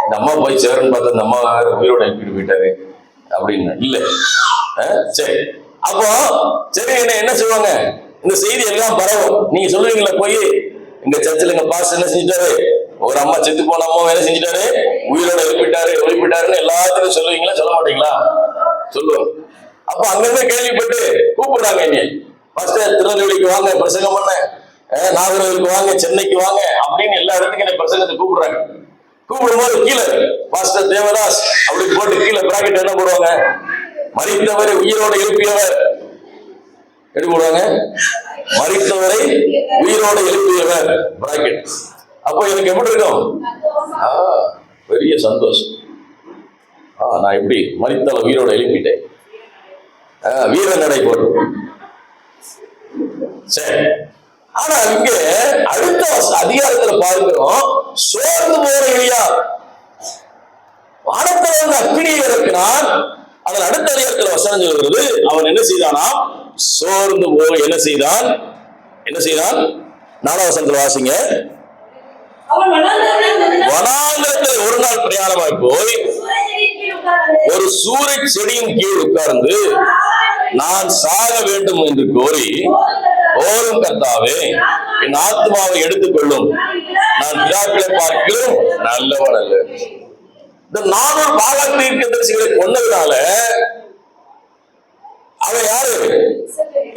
இந்த அம்மா போய் சேரன்னு பார்த்தா இந்த அம்மா உயிரோட எழுப்பிட்டு போயிட்டாரு அப்படின்னு இல்ல. சரி, அப்போ சரி என்ன செய்வாங்க? இந்த செய்தி எல்லாம் பரவும். நீங்க சொல்லுவீங்களா, போய் எங்க சர்ச்சில் எங்க பாஸ் என்ன செஞ்சிட்டாரு, ஒரு அம்மா செத்து போன அம்மா வேலை செஞ்சிட்டாரு, உயிரோட எழுப்பிட்டாருன்னு எல்லாத்துக்கும் சொல்லுவீங்களா? சொல்ல மாட்டீங்களா? சொல்லுவோம். அப்ப அங்கிருந்து கேள்விப்பட்டு கூப்பிடுறாங்க, என்னை பாஸ்டர் திருநெல்வேலிக்கு வாங்க பிரசங்கம் பண்ண, நாகர்கோவிலுக்கு வாங்க, சென்னைக்கு வாங்க அப்படின்னு எல்லா இடத்துக்கும் என்ன பிரசங்கத்தை கூப்பிடுறாங்க. கூப்பிடும்போது கீழே பாஸ்டர் தேவதாஸ் அப்படி போட்டு கீழே பிராக்கெட் என்ன போடுவாங்க? மரித்தவரை உயிரோட எழுப்பியவர். எப்படி போடுவாங்க? மரித்தவரை உயிரோட எழுப்பியவர் பிராக்கெட். அப்போ எனக்கு எப்படி இருக்கும்? பெரிய சந்தோஷம். நான் எப்படி மரித்தவரை உயிரோட எழுப்பிட்டேன், வீர நடை போட்டு. சரி, ஆனா இங்க அடுத்த அதிகாரத்துல பார்க்கிறோம், சோர்ந்து போற எலியா வானத்திலிருந்து அக்கினியை இறக்கினான். அதன் அடுத்த அதிகாரத்துல வசனம் சொல்கிறது, அவன் என்ன செய்தானா? சோர்ந்து போய் என்ன செய்தான்? 4ஆம் வசனத்துல வாசிங்க. வனாந்தரத்தில் ஒரு நாள் பிரயாணமாய் போய் ஒரு சூறை செடியின் கீழ் உட்கார்ந்து நான் சாக வேண்டும் என்று கோரி, ஓரும் கர்த்தாவே என் ஆத்மாவை எடுத்துக்கொள்ளும், நான் பிதாக்களை பார்க்கிறோம் நல்லவன் அல்ல. இந்த 400 பாகால் தீர்க்கதரிசிகளை கொன்னதுனால அவன் யாரு?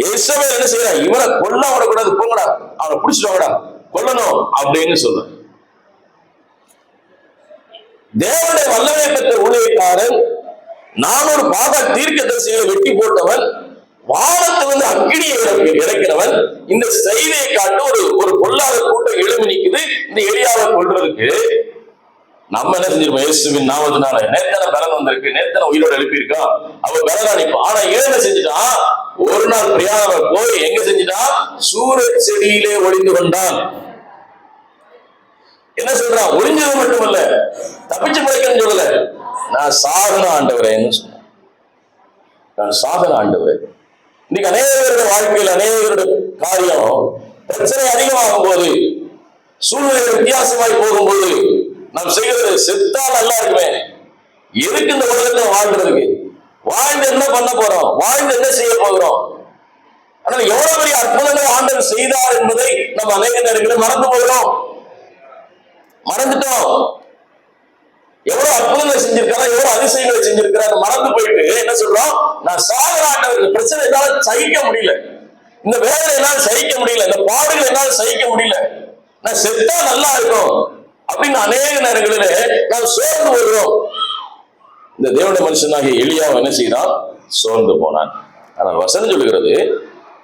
எசபேல் என்ன செய்யறான்? இவனை கொல்ல விடக்கூடாது, போங்கடா, அவனை பிடிச்சிட்டு கொல்லணும் அப்படின்னு சொல்ற. தேவனுடைய வல்லமை பெற்ற ஊழியக்காரன் 400 பாகால் தீர்க்கதரிசிகளை வெட்டி போட்டவன், வானத்திலிருந்து அக்கினியை இறக்கிறவன். இந்த செய்தியை காட்டு ஒரு பொல்லாத கூட்டம் எழுமி நிக்குது இந்த எலியாவை கொல்றதுக்கு. நம்ம என்ன செஞ்சிருப்போம்? இயேசுவின் நாமத்தினால நேத்தன பலன் வந்திருக்கு, நேத்தன உயிரோட எழுப்பியிருக்கான், அவன் பலன் அனுப்பான். ஆனா என்ன செஞ்சுட்டான்? ஒரு நாள் பிரயாணம் போய் எங்க செஞ்சுட்டான்? சூரிய செடியிலே ஒளிந்து கொண்டான். என்ன சொல்றான்? ஒளிஞ்சது மட்டுமல்ல, தப்பிச்சு பிழைக்கன்னு சொல்லல, நான் சாகன ஆண்டவரேன்னு சொன்னேன். நான் சாகன ஆண்டவரே. இன்னைக்கு அநேகருடைய வாழ்க்கையில் அநேகருடைய காரியம் பிரச்சனை அதிகமாகும் போது, சூழ்நிலை வித்தியாசமாய் போகும்போது நாம் செய்கிறது செத்தா நல்லா இருக்குமே, எதுக்கு இந்த உலகத்தை வாழ்றதுக்கு, வாழ்ந்து என்ன பண்ண போறோம், வாழ்ந்து என்ன செய்ய போகிறோம். ஆனால் எவ்வளவு பெரிய அற்புதங்கள் ஆண்டவர் செய்தார் என்பதை நம்ம அநேக நேரங்களில் மறந்து போகிறோம், மறந்துட்டோம். எவ்வளவு அற்புதங்களை செஞ்சிருக்காங்க, எவ்வளவு அதிசயங்களை செஞ்சிருக்கிறாங்க மறந்து போயிட்டு என்ன சொல்றோம், நான் சாகர ஆண்டவர், பிரச்சனை என்னால சகிக்க முடியல, இந்த வேதனை என்னால் சகிக்க முடியல, இந்த பாடுகள் என்னால் சகிக்க முடியல, நான் செத்தா நல்லா இருக்கும் அப்படின்னு அநேக நேரங்களிலே நாம் சோர்ந்து வருகிறோம். இந்த தேவனுடைய மனுஷனாகிய எலியாவை என்ன செய்தான், சோர்ந்து போனான். ஆனால் வசனம் சொல்லுகிறது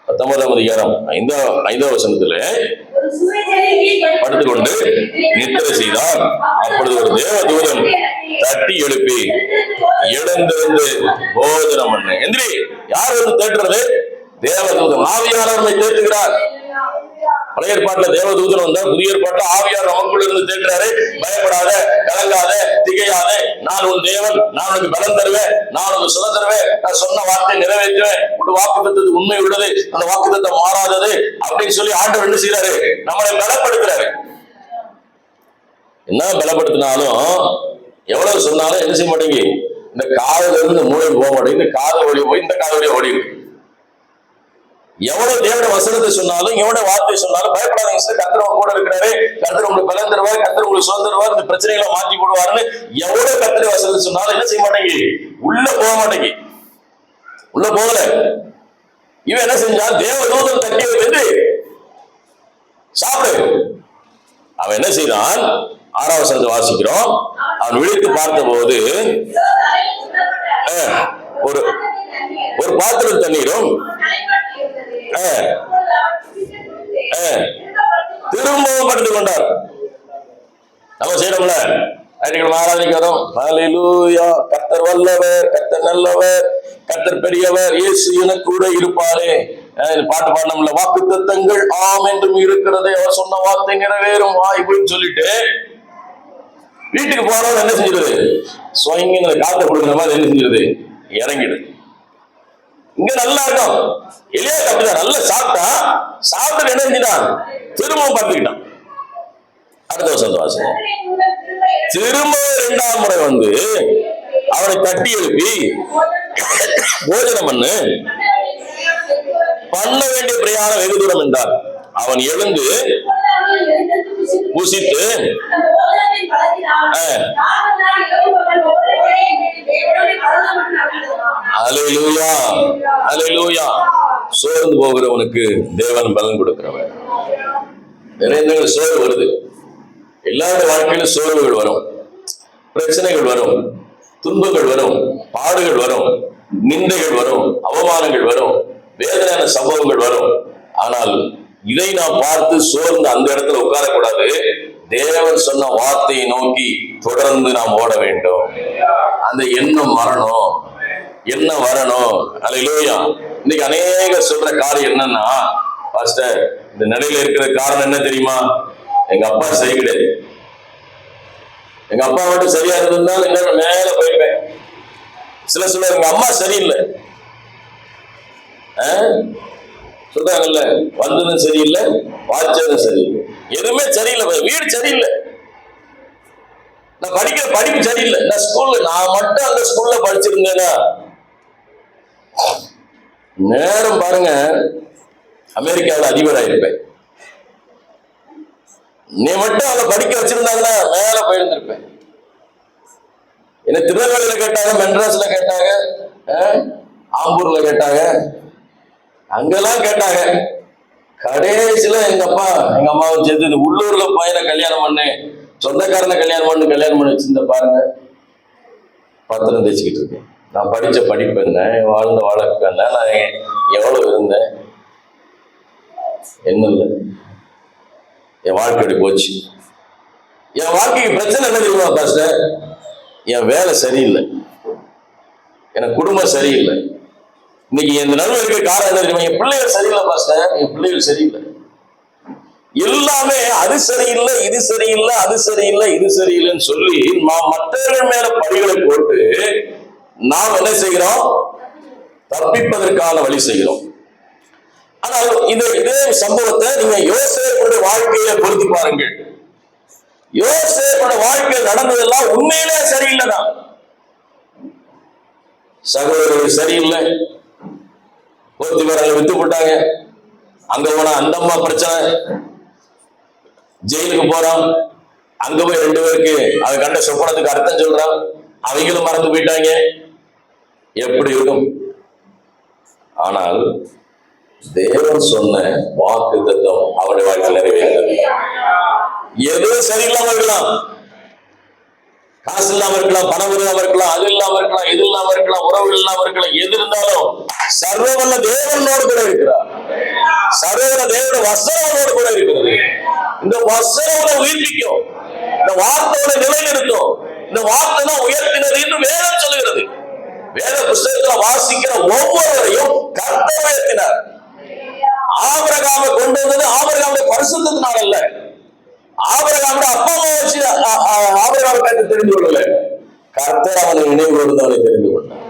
19ஆம் அதிகாரம் 5ஆம் வசனத்துல, படுத்துக்கொண்டு நித்திரை செய்தான். அப்பொழுது ஒரு தேவதூதன் தட்டி எழுப்பி எழுந்திருந்து போஜனம் பண்ணு. எந்திரி. யார் வந்து தேற்றுறது? தேவதூதன். ஆவியானவர் தேற்றுகிறார். பழைய ஏற்பாட்டுல தேவதூதன் வந்தா, புதிய ஏற்பாட்டுல ஆவியார் நமக்குள்ள இருந்து தேற்றுறாரு. பயப்படாத, கலங்காத, திகையாத, நான் உன் தேவன், நான் உனக்கு பலம் தருவேன், நான் உனக்கு சுகம் தருவேன், நான் சொன்ன வார்த்தையை நிறைவேற்றுவேன், உன் வாக்குத்தத்தத்துக்கு உண்மை உள்ளது, அந்த வாக்குத்தத்தம் மாறாதது அப்படின்னு சொல்லி ஆண்டவர் என்ன செய்யறாரு, நம்மளை பலப்படுத்துறாரு. என்ன பலப்படுத்தினாலும் எவ்வளவு சொன்னாலும் என்ன செய்ய மாட்டேங்க, இந்த காதுல இருந்து மூளைக்கு போக மாட்டேங்குது, இந்த காது வழி போய் இந்த காது வழியா ஓடிடு. எவ்வளவு தேவனுடைய வசனத்தை சொன்னாலும், எவ்வளவு வார்த்தை சொன்னாலும் பயப்படாதீங்க சார், கர்த்தர் கூட இருக்கிறாரு, கர்த்தர் உங்களுக்கு பலன் தருவார், கர்த்தர் உங்களுக்கு சுதந்திரம் தருவார், இந்த பிரச்சனைகளை மாற்றி போடுவாருன்னு எவ்வளவு கர்த்தர் வசனத்தை சொன்னாலும் என்ன செய்ய மாட்டேங்க, உள்ள போக மாட்டேங்க, உள்ள போகல. இவன் என்ன செஞ்சா, தேவதூதன் தட்டி வைத்து சாப்பிடு. அவன் என்ன செய்தான், 6ஆம் வசனத்தை வாசிக்கிறோம். அவன் விழித்து பார்த்த போது ஒரு பாத்திரம் தண்ணீரும் திரும்பவும் படுத்துக் கொண்டார். நம்ம செய்யறோம்ல, ஆராதனைக்கு வரும், ஹல்லேலூயா, கர்த்தர் வல்லவர், கர்த்தர் நல்லவர், கர்த்தர் பெரியவர், இயேசு எனக்கு கூட இருப்பாரே, பாட்டு பாடணும்ல, வாக்குத்தத்தங்கள் ஆம் என்றும் இருக்கிறது, அவர் சொன்ன வார்த்தை நிறைவேறும் வாய்ப்புன்னு சொல்லிட்டு வீட்டுக்கு போறவங்க என்ன செஞ்சிருது, சுவங்கின காத்த கொடுக்குற மாதிரி என்ன செஞ்சிருது, இறங்கிடுது. இங்க நல்லா இருக்கும். எலியா அப்படிதான், நல்லா சாப்பிட்டா, சாப்பிட்டு என்ன செஞ்சிட்டான், திரும்பவும் படுத்துக்கிட்டான். அடுத்த வருஷம் வாசம் திரும்ப 2ஆம் முறை வந்து அவனை தட்டி எழுப்பி போஜனம் பண்ண வேண்டிய பிரயாணம் வெகு தூரம் என்றார். அவன் எழுந்து புசித்து ஹல்லேலூயா, ஹல்லேலூயா. சோர்ந்து போகிறவனுக்கு தேவன் பலன் கொடுக்கிறவன். நிறைய சோர்வு வருது, எல்லாருடைய வாழ்க்கையிலும் சோர்வுகள் வரும், பிரச்சனைகள் வரும், துன்பங்கள் வரும், பாடுகள் வரும், நிந்தைகள் வரும், அவமானங்கள் வரும், வேதனையான சம்பவங்கள் வரும். ஆனால் இதை நாம் பார்த்து சோர்ந்து அந்த இடத்துல உட்காரக்கூடாது. தேவன் சொன்ன வார்த்தையை நோக்கி தொடர்ந்து நாம் ஓட வேண்டும். அந்த எண்ணம் வரணும், என்ன வரணும். ஹல்லேலூயா. இன்னைக்கு அநேக சொல்ற காரியம் என்னன்னா, பாஸ்டர் இந்த நிலையில இருக்கிற காரணம் என்ன தெரியுமா, எங்க அப்பா சரி கிடையாது, எங்க அப்பா மட்டும் சரியா இருந்திருந்தாலும் இன்னும் மேல போயிருப்பேன். சில எங்க அம்மா சரியில்லை சொல்றாங்கல்ல, வந்ததும் சரியில்லை, வாய்ச்சதும் சரியில்லை, எதுவுமே சரியில்லை, வீடு சரியில்லை, நான் படிக்கிற படிப்பு சரியில்லை, நான் ஸ்கூல்ல நான் மட்டும் அந்த ஸ்கூல்ல படிச்சிருந்தேன்னா நேரம் பாருங்க அமெரிக்காவில் அதிபராயிருப்பேன். நீ மட்டும் அவளை படிக்க வச்சிருந்தாங்கன்னா மேல போயிருந்திருப்பேன். என்ன திருநெல்வேலியில கேட்டாங்க, மெட்ராஸ்ல கேட்டாங்க, ஆம்பூர்ல கேட்டாங்க, அங்கெல்லாம் கேட்டாங்க. கடைசியில எங்க அம்மாவும் சேர்த்து இந்த உள்ளூர்ல பையனை கல்யாணம் பண்ணு, சொந்தக்காரனை கல்யாணம் பண்ணி வச்சிருந்த பாருங்க. பத்திரம் தேய்ச்சிக்கிட்டு இருக்கேன். நான் படிச்ச படிப்பு என்ன, வாழ்ந்த வாழ்க்கை என்ன, நான் எவ்வளவு இருந்தேன், என்ன இல்லை, என் வாழ்க்கை அப்படி போச்சு. என் வாழ்க்கைக்கு பிரச்சனை என்ன தெரியுமா பாஸ்டர், என் வேலை சரியில்லை, எனக்கு குடும்பம் சரியில்லை. இன்னைக்கு இந்த நடுவில் இருக்க காரணம் என்ன தெரியுமா, என் பிள்ளைகள் சரியில்லை பாஸ்டர், என் பிள்ளைகள் சரியில்லை, எல்லாமே அது சரியில்லை, இது சரியில்லை, அது சரியில்லை, இது சரியில்லைன்னு சொல்லி நாம் மற்றவர்கள் மேல பழிகளை போட்டு நாம் என்ன செய்கிறோம், தப்பிப்பதற்கான வழி செய்கிறோம். ஆனால் இதே சம்பவத்தை நீங்க யோசேப்புடைய வாழ்க்கையில பொருத்தி பாருங்கள். யோசேப்புடைய வாழ்க்கையில் நடந்ததெல்லாம் உண்மையிலே சரியில்லைதான். சகோதரர்கள் சரியில்லை, போத்திபாரை வித்து போட்டாங்க, அங்க போனா அந்த அம்மா பிரச்சனை, ஜெயிலுக்கு போறான், அங்க போய் 2 பேருக்கு அதை கண்ட சொப்பனத்துக்கு அர்த்தம் சொல்றான், அவங்களும் மறந்து போயிட்டாங்க. எப்படி இருக்கும்? ஆனால் தேவன் சொன்ன வாக்கு தத்துவம் அவருடைய வாழ்க்கையில் நிறைவேறுகிறது. எது சரியில்லாம இருக்கலாம், காசு இல்லாம இருக்கலாம், பணம் இல்லாம இருக்கலாம், அது இல்லாம இருக்கலாம், இது இல்லாம இருக்கலாம், உறவு இல்லாம இருக்கலாம், எது இருந்தாலும் சர்வவல்ல தேவனோடு கூட இருக்கிறார். சர்வவல்ல தேவனுடைய வசனோடு கூட இருக்கிறது. இந்த வசனோட உயிர்ப்பிக்கும், இந்த வார்த்தையோட நிலைநிறுத்தும். இந்த வார்த்தை தான் உயர்த்தினது என்று வேதம் சொல்லுகிறது. வேத புத்தகத்தில் வாசிக்கிற ஒவ்வொருவரையும் கர்த்தர் உயர்த்தினார். ஆபிரகாமை கொண்டு வந்தது ஆபிரகாமுடைய பரிசுத்தத்தினால் அல்ல, ஆபிரகாமுடைய அப்பா அம்மா வச்சு ஆபிரகாமை கருத்து தெரிந்து கொள்ளல, கர்த்தர் அவனை நினைவு கூர்ந்தவனை தெரிந்து கொண்டார்.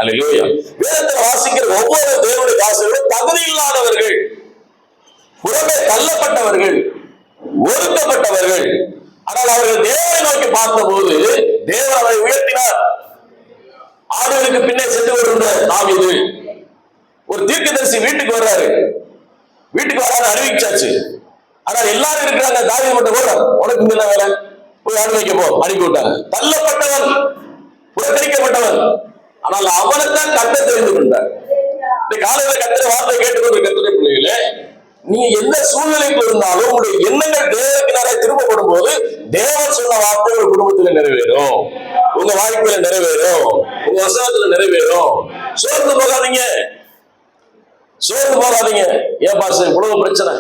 அல்லேலூயா. வேதத்தில் வாசிக்கிற ஒவ்வொரு தேவனுடைய தாசர்களும் தகுதி இல்லாதவர்கள், புறமே தள்ளப்பட்டவர்கள், ஒதுக்கப்பட்டவர்கள். ஆனால் அவர்கள் தேவனை நோக்கி பார்த்தபோது தேவன் அவரை உயர்த்தினார். ஆடுகளுக்கு பின்னே சென்று வருகின்ற தாவீது, ஒரு தீர்க்கதரிசி வீட்டுக்கு வர்றாரு, வீட்டுக்கு வராது அறிவிச்சாச்சு. ஆனால் எல்லாரும் இருக்கிறாங்க, தாவீது மட்டும் போறார். உனக்கு இங்க வேலை, போய் ஆடு வைக்க போ, அனுப்பி விட்டாங்க. தள்ளப்பட்டவன், புறக்கணிக்கப்பட்டவன், ஆனால் அவனைத்தான் கர்த்தர் தெரிந்து கொண்டார். இந்த காலையில கர்த்தர் வார்த்தை கேட்டுக்கொண்டு கர்த்தருடைய பிள்ளைகளே, நீங்க எந்த சூழ்நிலைக்கு இருந்தாலும் உங்களுடைய எண்ணங்கள் தேவனுக்கு நேரே திரும்பப்படும் போது தேவன் சொன்ன வார்த்தை உங்க குடும்பத்துல நிறைவேறும், உங்க வாழ்க்கையில நிறைவேறும், உங்க வசனத்துல நிறைவேறும். சோர்ந்து போகாதீங்க, சோர்ந்து போகாதீங்க. ஏன் பாஸ்டர் இவ்வளவு பிரச்சனை,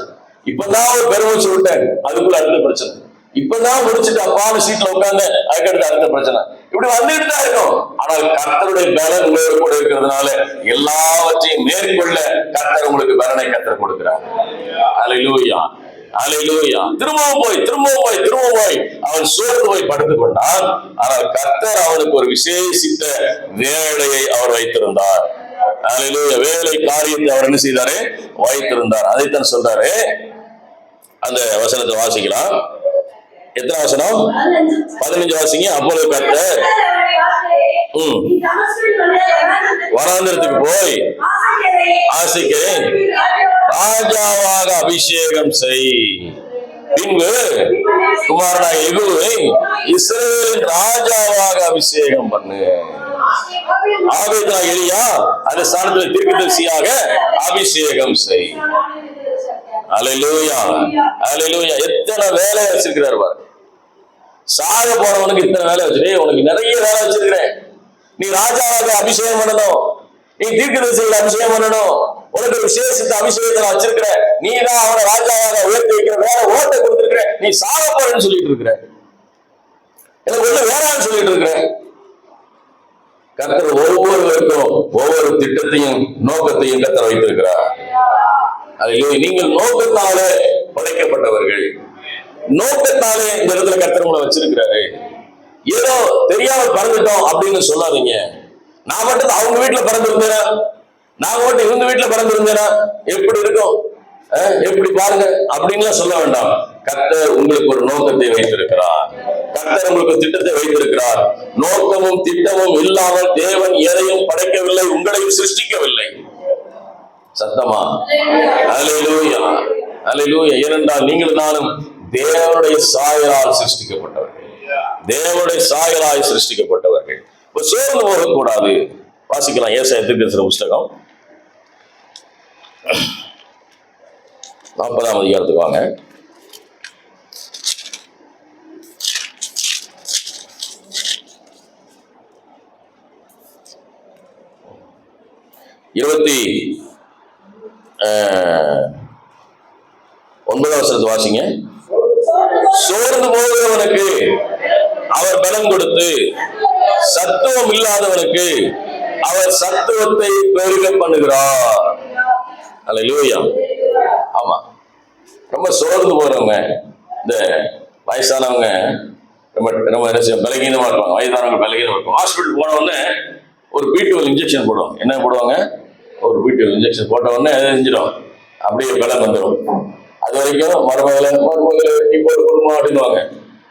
இப்பதான் ஒரு பெருமூச்சு விட்டேன், அதுக்குள்ள அடுத்த பிரச்சனை, இப்பதான் முடிச்சுட்டு அப்பாவும் சீட்ல உட்கார்ந்து அதுக்கடுத்து அடுத்த பிரச்சனை, இப்படி வந்துட்டு தான் இருக்கும். ஆனால் கர்த்தருடைய பலன் உங்களோட கூட இருக்கிறதுனால எல்லாவற்றையும் மேற்கொள்ள கர்த்தர் உங்களுக்கு பலனை கர்த்தர் கொடுக்கிறார். அல்லேலூயா, அல்லேலூயா. திரும்பவும் போய் அவன் சோர்ந்து போய் படுத்துக் கொண்டான். ஆனால் கர்த்தர் அவனுக்கு ஒரு விசேஷித்த வேலையை அவர் வைத்திருந்தார். அல்லேலூயா. வேலை காரியத்தை அவர் என்ன செய்தாரு? வைத்திருந்தார். அதைத்தான் சொல்றாரு. அந்த வசனத்தை வாசிக்கலாம். எத்தனை வசனம்? 15 வாசிங்க. அப்பொழுது கர்த்தர் வனாந்திரத்துக்கு போய் ஆசைக்கு ராஜாவாக அபிஷேகம் செய், பின்பு குமாரனாகிய யெகூவை இஸ்ரவேலின் ராஜாவாக அபிஷேகம் பண்ணு. ஆபேதாகிய எலியா அந்த ஸ்தானத்தில் தீர்க்கதரிசியாக அபிஷேகம் செய். அல்லேலூயா, அல்லேலூயா. எத்தனை வேலை வச்சிருக்கிறார் பாரு. சாக போறவனுக்கு இத்தனை வேலை வச்சிருக்கேன், உனக்கு நிறைய வேலை வச்சிருக்கிறேன். நீ ராஜாவாக அபிஷேகம் பண்ணணும், நீ தீர்க்கதரிசிகளை அபிஷேகம் பண்ணணும், உனக்கு விசேஷித்த அபிஷேகத்தை நான் வச்சிருக்கிறேன், நீ தான் அவனை ராஜாவாக உயர்த்தி வைக்கிற வேற ஓட்டை கொடுத்திருக்கிற, நீ சாக போறேன்னு சொல்லிட்டு இருக்கிற, எனக்கு ஒண்ணு வேறான்னு சொல்லிட்டு இருக்கிற. கர்த்தர் ஒவ்வொருவருக்கும் ஒவ்வொரு திட்டத்தையும் நோக்கத்தையும் கர்த்தர் வைத்திருக்கிறார். அதில் நீங்கள் நோக்கத்தாலே படைக்கப்பட்டவர்கள், நோக்கத்தாலே இந்த இடத்துல கர்த்தர் உங்களை வச்சிருக்கிறாரு. ஏதோ தெரியாம பறந்துட்டோம் அப்படின்னு சொல்லாதீங்க. நான் மட்டும் அவங்க வீட்டுல பறந்துருந்தேனா, நான் மட்டும் இவங்க வீட்டுல பறந்துருந்தேனா எப்படி இருக்கும், எப்படி பாருங்க அப்படின்லாம் சொல்ல வேண்டாம். கர்த்தர் உங்களுக்கு ஒரு நோக்கத்தை வைத்திருக்கிறார், கர்த்தர் உங்களுக்கு திட்டத்தை வைத்திருக்கிறார். நோக்கமும் திட்டமும் இல்லாமல் தேவன் எதையும் படைக்கவில்லை, உங்களையும் சிருஷ்டிக்கவில்லை. சத்தமா? அல்லேலூயா, அல்லேலூயா. ஏனென்றால் நீங்கள் நானும் தேவனுடைய சாயலால் சிருஷ்டிக்கப்பட்டவர்கள், தேவனுடைய சாயலாய் சிருஷ்டிக்கப்பட்டவர்கள். இப்ப சோர்ந்து போகக்கூடாது. வாசிக்கலாம் ஏசாயா தீர்க்கதரிசன புஸ்தகம் 40ஆம் அதிகாரத்துக்கு வாங்க. இருபத்தி 9ஆம் வசனத்தை வாசிங்க. சோர்ந்து போகிறவனுக்கு அவர் பலம் கொடுத்து, சத்துவம் இல்லாதவனுக்கு அவர் சத்துவத்தை பெருக பண்ணுகிறார். அல்லேலூயா. ஆமா, ரொம்ப சோர்ந்து போறவங்க, இந்த வயசானவங்க ரொம்ப பலகீனமா இருப்பாங்க. வயதானவங்க பலகீனமா இருக்கும். ஹாஸ்பிட்டல் போன உடனே ஒரு B12 இன்ஜெக்ஷன் போடுவாங்க. என்ன போடுவாங்க? ஒரு B12 இன்ஜெக்ஷன் போட்ட உடனே செஞ்சிடும், அப்படியே பலன் வந்துடும். அது வரைக்கும் மருமகளை வெட்டி போட்டு கொடுமா அப்படின்வாங்க.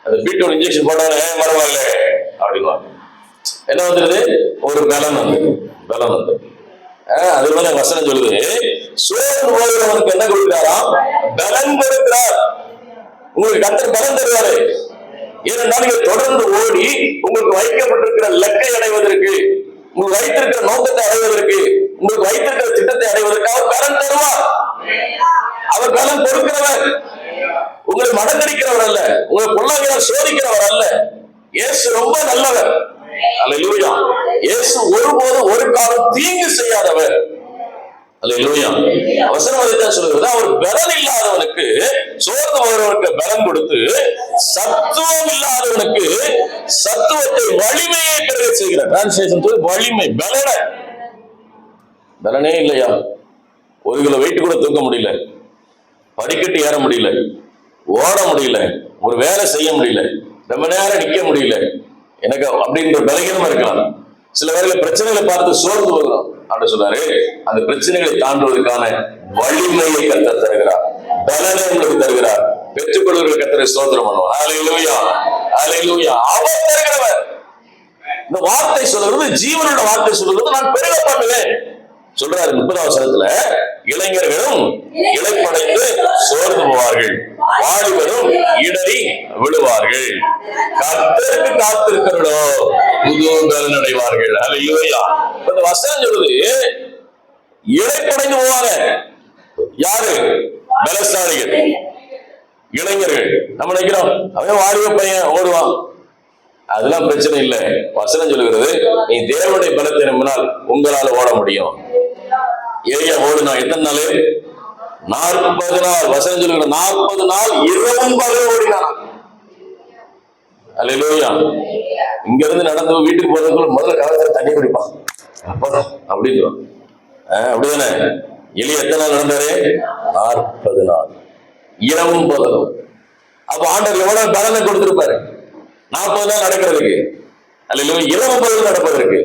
அந்த B12 இன்ஜெக்ஷன் போட்டாங்க மருமகளே அப்படின்வாங்க. என்ன வந்துருது? ஒரு பலன் வந்து அது போல வசனம் சொல்லுது, சோர்ந்து போகிறவனுக்கு என்ன கொடுக்கிறாராம்? பலன் கொடுக்கிறார். உங்களுக்கு கர்த்தர் பலன் தருவாரு. ஏனென்றால் நீங்க தொடர்ந்து ஓடி உங்களுக்கு வைக்கப்பட்டிருக்கிற இலக்கை அடைவதற்கு, உங்களுக்கு வைத்திருக்கிற நோக்கத்தை அடைவதற்கு, உங்களுக்கு வைத்திருக்கிற திட்டத்தை அடைவதற்கு அவர் பலன் தருவார். அவர் பலன் கொடுக்கிறவர். உங்களை மடங்கடிக்கிறவர் அல்ல, உங்களை பொல்லாங்கிறார் சோதிக்கிறவர் அல்ல. இயேசு ரொம்ப நல்லவர். அல்லேலூயா. இயேசு ஒருபோது ஒரு காலம் தீங்கு செய்யாதவர். அல்லேலூயா. வசனம் அதைத்தான் சொல்லுகிறது. அவர் பலன் இல்லாதவனுக்கு, சோர்ந்து போகிறவனுக்கு பலன் கொடுத்து, சத்துவம் இல்லாதவனுக்கு சத்துவத்தை வலிமையை பெற செய்கிறார். டிரான்ஸ்லேஷன் வலிமை, பலனே இல்லையா? 1 கிலோ வெயிட் கூட தூக்க முடியல, படிக்கட்டு ஏற முடியல, ஓட முடியல, ஒரு வேலை செய்ய முடியல, ரொம்ப நேரம் நிக்க முடியல, எனக்கு அப்படின்ற பலகீனமா இருக்கலாம். சில வேளையில பிரச்சனைகளை பார்த்து சோர்ந்து போகிறோம். அப்படி சொல்றாரு, அந்த பிரச்சனைகளை தாண்டுவதற்கான வலிமையை கர்த்தர் தருகிறார், பலனை உங்களுக்கு தருகிறார். பெற்றுக்கொள்கிற கர்த்தரை ஸ்தோத்திரம் பண்ணுவோம். ஹல்லேலூயா, ஹல்லேலூயா. அவர் தருகிறவர். இந்த வார்த்தை சொல்றது, ஜீவனோட வார்த்தை சொல்றது, நான் பெருக பண்ணுவேன் சொல்றாரு. 30வது வசனத்துல, இளைஞர்களும் இளைப்படைந்து சோர்ந்து போவார்கள், வாலிபரும் இடறி விழுவார்கள், கர்த்தருக்கு காத்திருக்கிறோ புது பலன் அடைவார்கள். அல்லேலூயா. இந்த வசனம் சொல்லுது, இளைப்படைந்து போவாங்க. யாரு? பலசாலிகள், இளைஞர்கள். நம்ம நினைக்கிறோம் அவன் வாலிப பையன் ஓடுவான், அதெல்லாம் பிரச்சனை இல்லை. வசனம் சொல்லுகிறது, நீ தேவனுடைய பலத்தை நம்பினால் உங்களால ஓட முடியும். ஏரியா ஓடுனா எத்தனை நாள்? 40 நாள். வசனம் சொல்லுகிற 40 நாள் இரவும் பகலும் ஓடினான். அல்லேலூயா. இங்க இருந்து நடந்து வீட்டுக்கு போறதுக்குள்ள முதல்ல காலத்துல தண்ணி குடிப்பான் அப்படின்னு. அப்படிதானே? எலியா எத்தனை நாள் நடந்தாரு? 40 நாள் இரவும் பகலும். அப்ப ஆண்டவர் எவ்வளவு பலனை கொடுத்திருப்பாரு 40 நாள் நடக்கிறதுக்கு. அல்லேலூயா. இரவு பகல் நடப்பதற்கு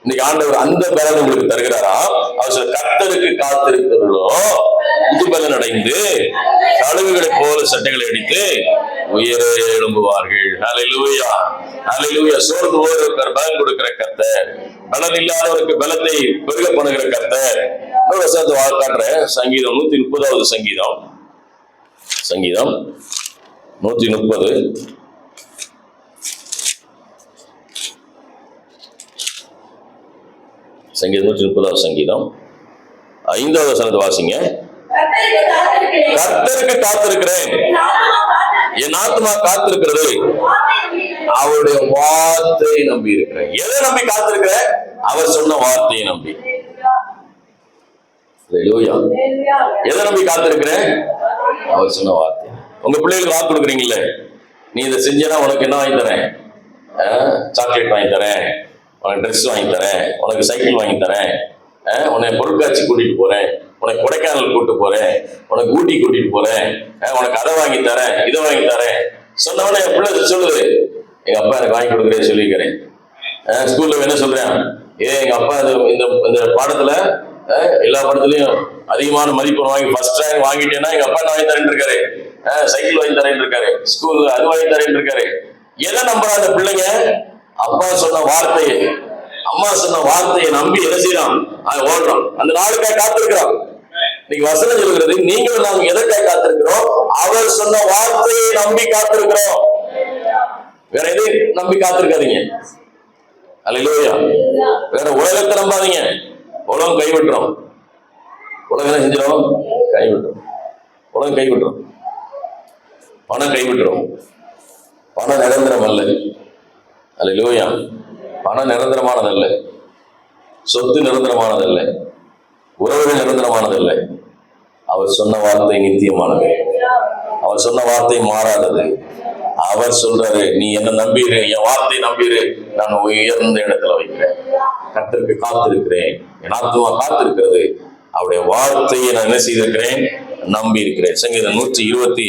இன்னைக்கு ஆண்டவர் அந்த பலனை உங்களுக்கு தருகிறாரா? அவர் கர்த்தருக்கு காத்திருக்கிறோ புது பலன் அடைந்து கழுகுகளை போல சட்டைகளை அடித்து உயர எழும்புவார்கள். ஹல்லேலூயா, ஹல்லேலூயா. சோர்ந்து போகிறவருக்கு பலன் கொடுக்கிற கர்த்தர், பலன் இல்லாதவருக்கு பலத்தை பெருக பண்ணுகிற கர்த்தர். இன்னொரு வசனத்தை காட்டுறேன். சங்கீதம் 130வது சங்கீதம், சங்கீதம் 130. சங்கீதம் 130வது சங்கீதம் 5வது வசனத்தை வாசிங்க. கர்த்தருக்கு காத்திருக்கிறேன், என் ஆத்துமா காத்திருக்கிறது, அவருடைய வார்த்தையை நம்பி இருக்கிறேன். எதை நம்பி காத்திருக்கிற? அவர் சொன்ன வார்த்தையை நம்பி. எதை நம்பி காத்திருக்கிறேன்? அவர் சொன்ன வார்த்தை. உங்க பிள்ளைகளுக்கு வாக்கு கொடுக்குறீங்கல்ல, நீ இதை செஞ்சேன்னா உனக்கு என்ன வாங்கி தரேன்? சாக்லேட் வாங்கி தரேன், உனக்கு ட்ரெஸ் வாங்கி தரேன், உனக்கு சைக்கிள் வாங்கி தரேன், உன்னை பொருட்காட்சி கூட்டிட்டு போறேன், உனக்கு கொடைக்கானல் கூட்டு போறேன், உனக்கு ஊட்டி கூட்டிட்டு போறேன், உனக்கு அதை வாங்கி தரேன், இதை வாங்கி தரேன் சொன்னவனே என் பிள்ளை சொல்லுது, எங்க அப்பா எனக்கு வாங்கி கொடுக்குறேன் சொல்லிக்கிறேன். ஸ்கூல்ல என்ன சொல்றேன்? எங்க அப்பா இந்த பாடத்துல எல்லா படத்துலயும் அதிகமான மதிப்பெண் வாங்கி ஃபர்ஸ்ட் ரேங்க் வாங்கிட்டேன்னா எங்க அப்பா வாங்கி தரேன் இருக்காரு, சைக்கிள் வாங்கி தரேன் இருக்காரு, ஸ்கூல் அது வாங்கி தரேன் இருக்காரு. எதை நம்புறா அந்த பிள்ளைங்க? அப்பா சொன்ன வார்த்தையை, அம்மா சொன்ன வார்த்தையை நம்பி என்ன செய்யறான்? ஓடுறோம். அந்த நாளுக்காக காத்திருக்கிறோம். இன்னைக்கு வசனம் சொல்கிறது, நீங்களும் நாங்க எதற்காக காத்திருக்கிறோம்? அவர் சொன்ன வார்த்தையை நம்பி காத்திருக்கிறோம். வேற எதையும் நம்பி காத்திருக்காதீங்க. அல்லேலூயா. வேற உலகத்தை நம்பாதீங்க. உலகம் கைவிட்டுரும். உலகம் என்ன செஞ்சிடும்? கைவிட்டுரும். உலகம் கைவிட்டுரும். பணம் கைவிட்டுரும். பணம் நிரந்தரம் அல்ல. அல்லேலூயா. பணம் நிரந்தரமானதல்ல, சொத்து நிரந்தரமானதல்ல, உறவுகள் நிரந்தரமானதல்ல. அவர் சொன்ன வார்த்தை நித்தியமானது. அவர் சொன்ன வார்த்தை மாறாதது. அவர் சொல்றாரு, நீ என்ன நம்பிரு, என் வார்த்தையை நம்பிரு, நான் உயர்ந்த இடத்துல வைக்கிறேன். கர்த்தருக்கு காத்திருக்கிறேன், என் ஆத்துமா காத்திருக்கிறது, அவருடைய வார்த்தையை நான் என்ன செய்திருக்கிறேன்? நம்பி இருக்கிறேன். சங்கீதம் 123,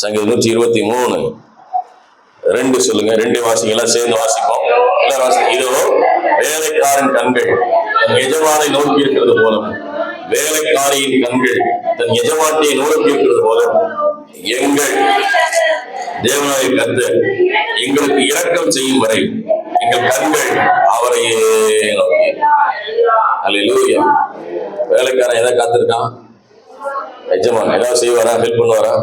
சங்கீதம் 123 2 சொல்லுங்க. 2 வாசிங்க, எல்லாம் சேர்ந்து வாசிப்போம். எல்லாம் வாசிங்க. இதோ வேலைக்காரன் கண்கள் தன் எஜமானை நோக்கி இருக்கிறது போலவும் வேலைக்காரியின் கண்கள் தன் எஜமாட்டியை நோக்கி இருக்கிறது போல எங்கள் தேவனாகிய கர்த்தர் எங்களுக்கு இரக்கம் செய்யும் வரை எங்கள் கண்கள் அவரையே நோக்கி. அல்லேலூயா. வேலைக்காரன் எதை காத்திருக்கான்? எஜமான் ஏதாவது செய்வாரா? ஹெல்ப் பண்ணுவாரா?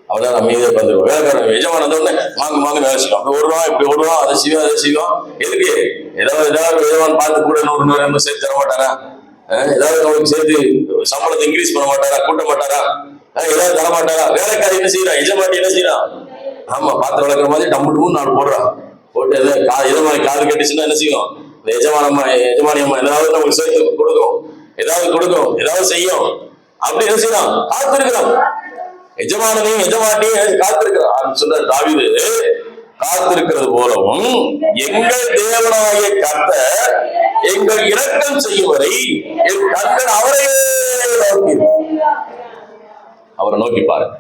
அவதான் அமைதியா பார்த்துருவோம். வேலைக்காரன் எஜமான் வந்தோடனே வாங்க வேலை செய்யும். அப்படி ஓடுவான், இப்படி ஓடுவான், அதை செய்வோம். எதுக்கு? ஏதாவது எஜமான் பார்த்து கூட 100 சேர்த்து தர மாட்டாரா? ஏதாவது அவங்களுக்கு சேர்த்து சம்பளத்தை இன்க்ரீஸ் பண்ண மாட்டாரா? கூட்ட மாட்டாரா? ஏதாவது தர மாட்டாரா? வேலைக்காரி என்ன செய்யறான்? எஜமாட்டி என்ன செய்யறான்? ஆமா, பாத்திரம் வளர்க்குற மாதிரி டம்முன்னு 4 போடுறான். போட்டு எஜமானி காது கட்டிச்சுன்னா என்ன செய்யும்? எஜமானி அம்மா ஏதாவது நமக்கு சேர்த்து கொடுக்கும், ஏதாவது செய்யும். அப்படி என்ன செய்யறான்? காத்திருக்கிறான். எஜமானையும் எஜமாட்டியும் காத்திருக்கிறான். சொல்ற தாவீது, காத்திருக்கிறது போலவும் எங்கள் தேவனாகிய கர்த்தர் எங்கள் இரக்கம் செய்யும் வரை என் கர்த்தர் அவரையே நோக்கி. அவரை நோக்கி பாருங்க,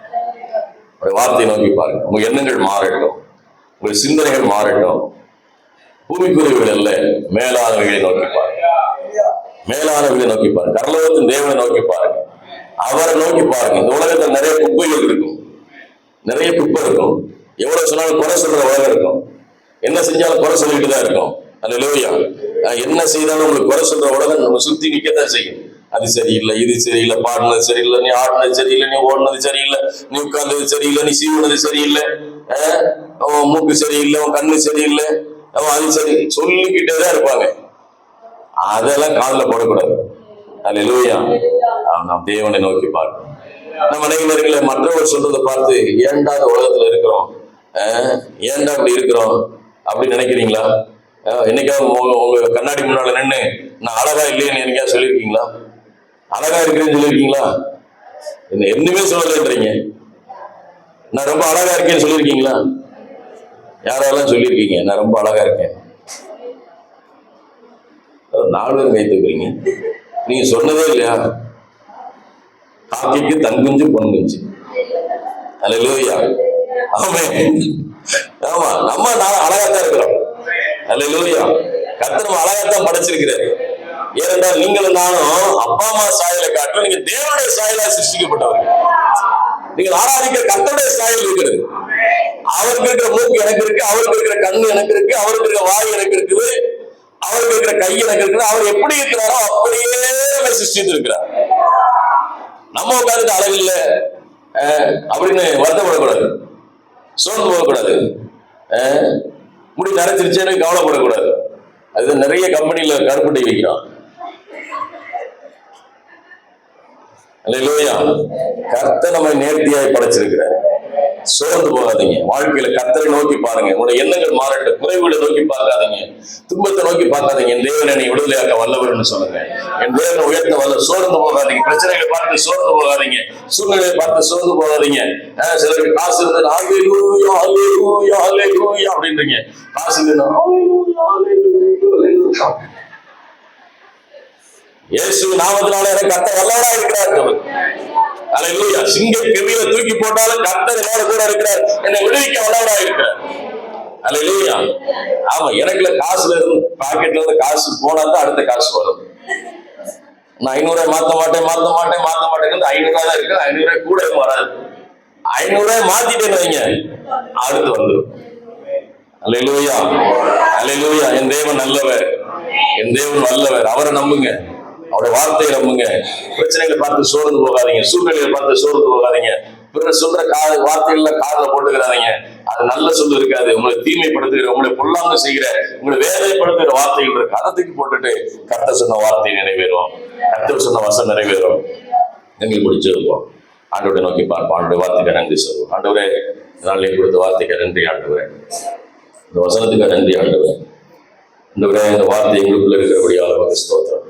அவருடைய வார்த்தையை நோக்கி பாருங்க. உங்க எண்ணங்கள் மாறட்டும், உங்கள் சிந்தனைகள் மாறட்டும். பூமிக்குரியவர்கள் அல்ல, மேலானவைகளை நோக்கி பாருங்க. மேலானவைகளை நோக்கி பாருங்க. பரலோகத்தின் தேவனை நோக்கி பாருங்க. அவரை நோக்கி பாருங்க. இந்த உலகத்துல நிறைய குப்பைகள் இருக்கும், நிறைய குப்பை இருக்கும். எவ்வளவு சொன்னாலும் குறை சொல்ற உலகம் இருக்கும். என்ன செஞ்சாலும் குறை சொல்லிட்டு தான் இருக்கும். அல்லேலூயா. என்ன செய்தாலும் உங்களுக்கு குறை சொல்ற உலகம் நம்ம சுத்தி நிக்கத்தான் செய்யும். அது சரியில்லை, இது சரியில்லை, பாடினது சரியில்லை, நீ ஆடினது சரியில்லை, நீ ஓடினது சரியில்லை, நீ உட்கார்ந்தது சரியில்லை, நீ சீவுனது சரியில்லை, அவன் மூக்கு சரியில்லை, அவன் கண்ணு சரியில்லை, அவன் அது சரி சொல்லிக்கிட்டே தான் இருப்பாங்க. அதெல்லாம் காதுல போடக்கூடாது. அல்லேலூயா. நாம் தேவனை நோக்கி பார்க்கணும். நம்ம அனைவர்களை மற்றவர் சொல்றதை பார்த்து ஏன்டா இந்த உலகத்துல இருக்கிறோம், ஏன்டா அப்படி இருக்கிறோம் அப்படின்னு நினைக்கிறீங்களா? என்னைக்காவது உங்க கண்ணாடி முன்னால நின்று நான் அழகா இல்லையேன்னு என்னைக்காவது சொல்லியிருக்கீங்களா? அழகா இருக்கிறேன்னு சொல்லியிருக்கீங்களா? என்னமே சொல்லலைன்றீங்க. நான் ரொம்ப அழகா இருக்கேன்னு சொல்லியிருக்கீங்களா? யாரெல்லாம் சொல்லியிருக்கீங்க நான் ரொம்ப அழகா இருக்கேன்? 4 பேர் கை தூக்குறீங்க. நீங்க சொன்னதே இல்லையா? காக்கைக்கு தன் குஞ்சு பொன் குஞ்சு. அல்லேலூயா. ஆமென். ஆமா, நம்ம அழகாத்தான் இருக்கிறோம். அல்லேலூயா. கர்த்தர் நம்ம அழகாத்தான் படைச்சிருக்கிறாரு. ஏனென்றால் நீங்களும் நானும் அப்பா அம்மா சாயலை காட்டிலும் நீங்க தேவனுடைய சாயலா சிருஷ்டிக்கப்பட்டவர்கள். நீங்கள் ஆராதிக்கிற கர்த்தருடைய சாயல் இருக்கிறது. அவருக்கு இருக்கிற மூக்கு எனக்கு இருக்கு, அவருக்கு இருக்கிற கண்ணு எனக்கு இருக்கு, அவருக்கு இருக்கிற வாய் எனக்கு இருக்குது, அவருக்கு இருக்கிற கை எனக்கு இருக்குது. அவர் எப்படி இருக்கிறாரோ அப்படியே சிருஷ்டித்து இருக்கிறார். நம்ம உட்காந்துட்டு அழகு இல்லை அப்படின்னு வருத்தப்படக்கூடாது, சோர்ந்து போகக்கூடாது, முடி நரைச்சிருச்சேன்னு கவலைப்படக்கூடாது. அது நிறைய கம்பெனியில கருப்பட்டை வைக்கிறான். அல்லேலூயா. கர்த்தர் நம்மை நேர்த்தியாய் படைச்சிருக்கிறார். சோர்ந்து போகாதீங்க. வாழ்க்கையில கர்த்தரை நோக்கி பாருங்க. உங்களுடைய எண்ணங்கள் மாறட்டும். குறைவுகளை நோக்கி பார்க்காதீங்க, துன்பத்தை நோக்கி பார்க்காதீங்க. என் தேவனை நீ விடுதலையாக்க வல்லவர்னு சொல்லுங்க. என் தேவனை உயர்த்த வல்ல. சோர்ந்து போகாதீங்க. பிரச்சனைகளை பார்த்து சோர்ந்து போகாதீங்க, சூழ்நிலையை பார்த்து சோர்ந்து போகாதீங்க. சிலருக்கு காசு இருந்தது ஹல்லேலூயா ஹல்லேலூயா ஹல்லேலூயா அப்படின்றீங்க. காசு இல்லைன்னா இயேசு நாமத்தினால எனக்கு கர்த்தர் வல்லவரா இருக்கிறார். அல்லேலூயா. சிங்க கெவியில தூக்கி போட்டாலும் கர்த்தர் என்னோட கூட இருக்கிறார், என்னை விடுவிக்க வல்லவரா இருக்கிறார். அல்லேலூயா. ஆமா, எனக்குள்ள காசுல இருந்து பாக்கெட்ல இருந்து காசு போனா தான் அடுத்த காசு வரும். நான் 500 மாத்த மாட்டேன் 500 தான் இருக்கு. 500 கூட வராது. 500 மாத்திட்டேன்னு வைங்க, அடுத்து வந்துடும். அல்லேலூயா அல்லேலூயா. என் தேவன் நல்லவர், என் தேவன் வல்லவர். அவரை நம்புங்க, அவருடைய வார்த்தையை நம்புங்க. பிரச்சனைகளை பார்த்து சோர்ந்து போகாதீங்க, சூழ்நிலையை பார்த்து சோர்ந்து போகாதீங்க. பிறர் சொல்ற வார்த்தைகள்ல காதுல போட்டுக்கிறாதீங்க. அது நல்ல சொல்லு இருக்காது. உங்களை தீமைப்படுத்துகிற, உங்களை பொல்லாங்கு செய்கிற, உங்களை வேதனைப்படுத்துகிற வார்த்தைகள் இருக்கு. அதை தூக்கி போட்டுட்டு கர்த்தர் சொன்ன வார்த்தை நிறைவேறும், கர்த்தர் சொன்ன வசனம் நிறைவேறும். எங்களுக்கு பிடிச்சிருப்போம். ஆண்டவரை நோக்கி பார்ப்போம். ஆண்டோட வார்த்தைக்கு நன்றி சொல்லுவோம். ஆண்டவரே, நாளை கொடுத்த வார்த்தைக்கு நன்றி ஆண்டவரே. இந்த வசனத்துக்கு நன்றி ஆண்டவரே. இந்த வார்த்தை எங்களுக்குள்ள இருக்கிறபடியால் ஸ்தோத்திரம்.